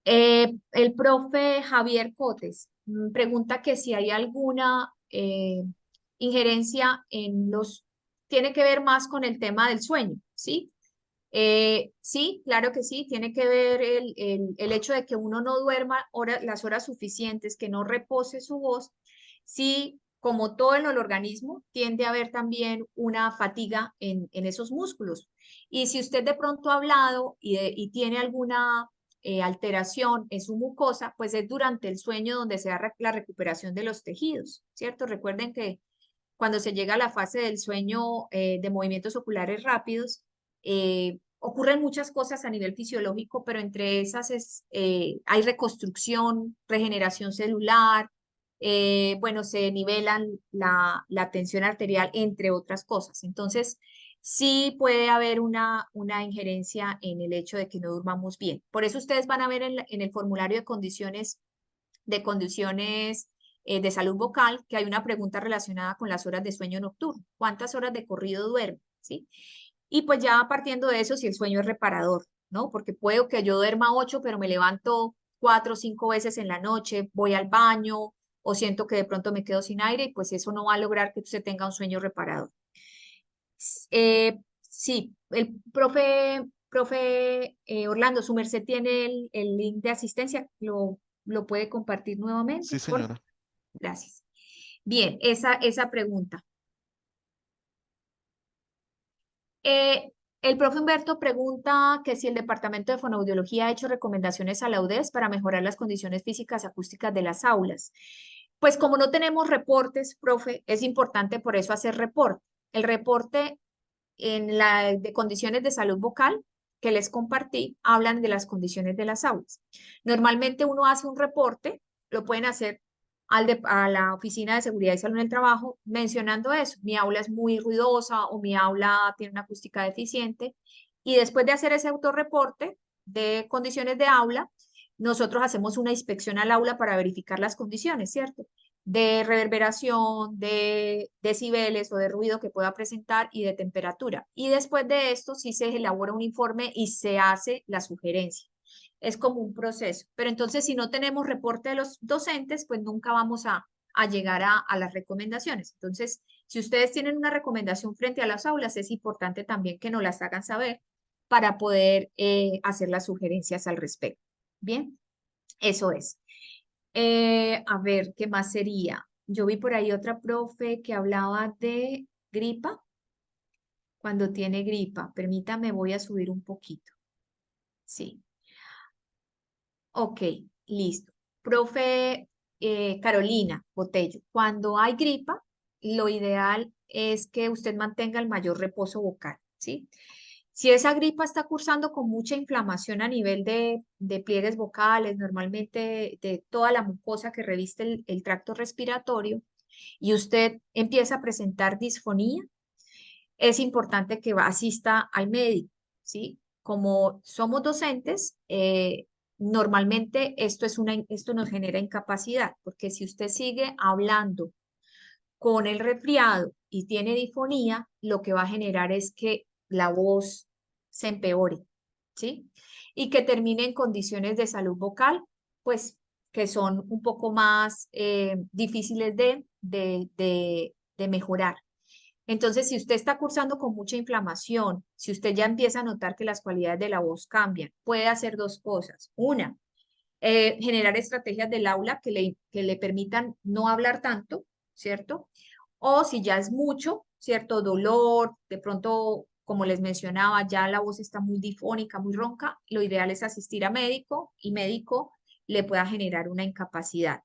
El profe Javier Cotes pregunta que si hay alguna injerencia tiene que ver más con el tema del sueño, ¿sí? Sí, claro que sí, tiene que ver el hecho de que uno no duerma las horas suficientes, que no repose su voz, sí, como todo en el organismo, tiende a haber también una fatiga en esos músculos. Y si usted de pronto ha hablado y tiene alguna alteración en su mucosa, pues es durante el sueño donde se da la recuperación de los tejidos, ¿cierto? Recuerden que cuando se llega a la fase del sueño de movimientos oculares rápidos, ocurren muchas cosas a nivel fisiológico, pero entre esas hay reconstrucción, regeneración celular, bueno, se nivelan la tensión arterial, entre otras cosas. Entonces, sí puede haber una injerencia en el hecho de que no durmamos bien. Por eso ustedes van a ver en el formulario de condiciones de salud vocal, que hay una pregunta relacionada con las horas de sueño nocturno. ¿Cuántas horas de corrido duerme? ¿Sí? Y pues ya partiendo de eso, si el sueño es reparador, ¿no? Porque puedo que yo duerma 8, pero me levanto 4 o 5 veces en la noche, voy al baño o siento que de pronto me quedo sin aire y pues eso no va a lograr que usted tenga un sueño reparador. Sí, el profe Orlando, su merced tiene el link de asistencia, lo puede compartir nuevamente. Sí, señora. Gracias. Bien, esa pregunta. El profe Humberto pregunta que si el Departamento de Fonoaudiología ha hecho recomendaciones a la UDES para mejorar las condiciones físicas acústicas de las aulas. Pues como no tenemos reportes, profe, es importante por eso hacer reporte. El reporte de condiciones de salud vocal que les compartí hablan de las condiciones de las aulas. Normalmente uno hace un reporte, lo pueden hacer a la Oficina de Seguridad y Salud en el Trabajo mencionando eso. Mi aula es muy ruidosa o mi aula tiene una acústica deficiente. Y después de hacer ese autorreporte de condiciones de aula, nosotros hacemos una inspección al aula para verificar las condiciones, ¿cierto? De reverberación, de decibeles o de ruido que pueda presentar y de temperatura. Y después de esto sí se elabora un informe y se hace la sugerencia. Es como un proceso. Pero entonces si no tenemos reporte de los docentes, pues nunca vamos a llegar a las recomendaciones. Entonces, si ustedes tienen una recomendación frente a las aulas, es importante también que nos las hagan saber para poder hacer las sugerencias al respecto. Bien, eso es. A ver, ¿qué más sería? Yo vi por ahí otra profe que hablaba de gripa. Cuando tiene gripa, permítame, voy a subir un poquito. Sí. Ok, listo. Profe Carolina Botello, cuando hay gripa, lo ideal es que usted mantenga el mayor reposo vocal, ¿sí? Si esa gripa está cursando con mucha inflamación a nivel de pliegues vocales, normalmente de toda la mucosa que reviste el tracto respiratorio, y usted empieza a presentar disfonía, es importante que asista al médico, ¿sí? Como somos docentes, normalmente esto nos genera incapacidad, porque si usted sigue hablando con el resfriado y tiene disfonía, lo que va a generar es que la voz se empeore, ¿sí? Y que termine en condiciones de salud vocal, pues que son un poco más difíciles de mejorar. Entonces, si usted está cursando con mucha inflamación, si usted ya empieza a notar que las cualidades de la voz cambian, puede hacer dos cosas. Una, generar estrategias del aula que le permitan no hablar tanto, ¿cierto? O si ya es mucho, ¿cierto? Dolor, de pronto, como les mencionaba, ya la voz está muy difónica, muy ronca, lo ideal es asistir a médico y médico le pueda generar una incapacidad.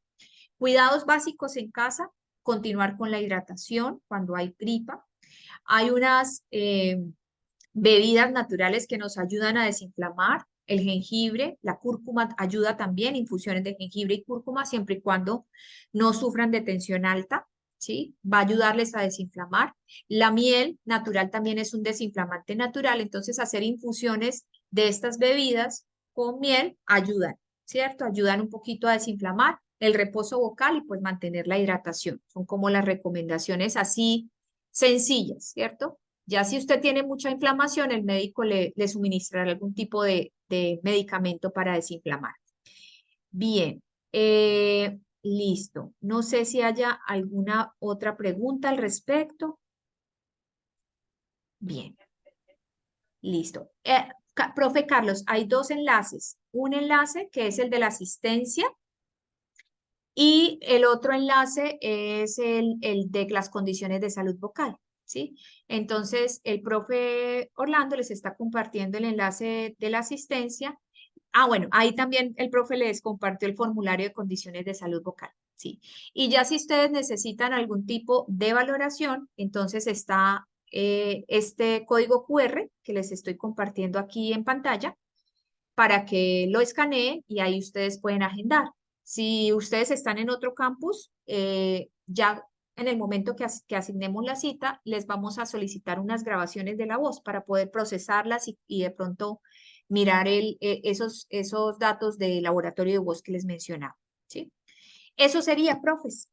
Cuidados básicos en casa, continuar con la hidratación cuando hay gripa. Hay unas bebidas naturales que nos ayudan a desinflamar. El jengibre, la cúrcuma ayuda también, infusiones de jengibre y cúrcuma, siempre y cuando no sufran de tensión alta, ¿sí? Va a ayudarles a desinflamar. La miel natural también es un desinflamante natural, entonces hacer infusiones de estas bebidas con miel ayudan, ¿cierto? Ayudan un poquito a desinflamar el reposo vocal y pues mantener la hidratación. Son como las recomendaciones así sencillas, ¿cierto? Ya si usted tiene mucha inflamación, el médico le suministrará algún tipo de medicamento para desinflamar. Bien, listo. No sé si haya alguna otra pregunta al respecto. Bien, listo. Profe Carlos, hay dos enlaces. Un enlace que es el de la asistencia y el otro enlace es el de las condiciones de salud vocal, ¿sí? Entonces, el profe Orlando les está compartiendo el enlace de la asistencia. Ah, bueno, ahí también el profe les compartió el formulario de condiciones de salud vocal, ¿sí? Y ya si ustedes necesitan algún tipo de valoración, entonces está este código QR que les estoy compartiendo aquí en pantalla para que lo escaneen y ahí ustedes pueden agendar. Si ustedes están en otro campus, ya en el momento que asignemos la cita, les vamos a solicitar unas grabaciones de la voz para poder procesarlas y de pronto mirar esos datos de laboratorio de voz que les mencionaba, ¿sí? Eso sería, profes.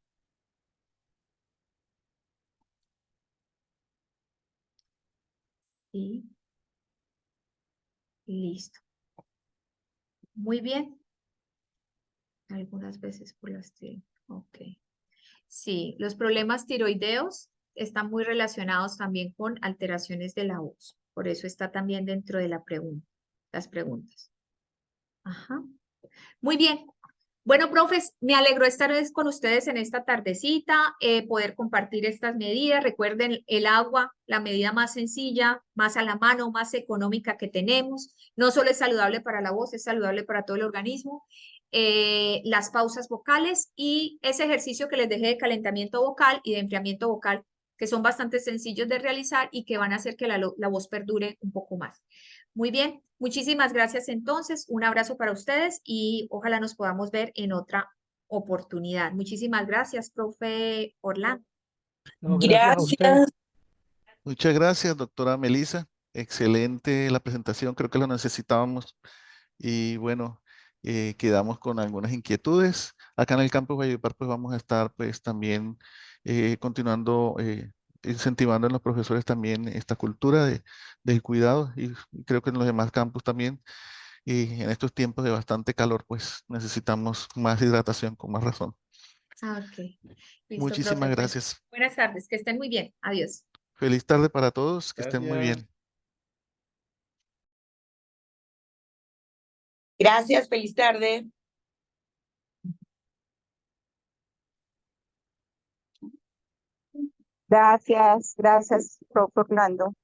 Sí, listo. Muy bien. Algunas veces por las ok. Sí, los problemas tiroideos están muy relacionados también con alteraciones de la voz. Por eso está también dentro de la pregunta, las preguntas. Ajá. Muy bien. Bueno, profes, me alegró estar con ustedes en esta tardecita, poder compartir estas medidas. Recuerden, el agua, la medida más sencilla, más a la mano, más económica que tenemos. No solo es saludable para la voz, es saludable para todo el organismo. Las pausas vocales y ese ejercicio que les dejé de calentamiento vocal y de enfriamiento vocal, que son bastante sencillos de realizar y que van a hacer que la voz perdure un poco más. Muy bien, muchísimas gracias entonces, un abrazo para ustedes y ojalá nos podamos ver en otra oportunidad. Muchísimas gracias, profe Orlando. No, gracias a usted. Gracias. Muchas gracias, doctora Melissa. Excelente la presentación, creo que lo necesitábamos. Y bueno, quedamos con algunas inquietudes. Acá en el campus Valledupar, pues vamos a estar pues también continuando incentivando en los profesores también esta cultura del cuidado y creo que en los demás campus también. Y en estos tiempos de bastante calor, pues necesitamos más hidratación con más razón. Ok, listo, Muchísimas profe. gracias. Buenas tardes, que estén muy bien. Adiós. Feliz tarde para todos, que estén muy Gracias. bien. Gracias, feliz tarde. Gracias, profe Orlando.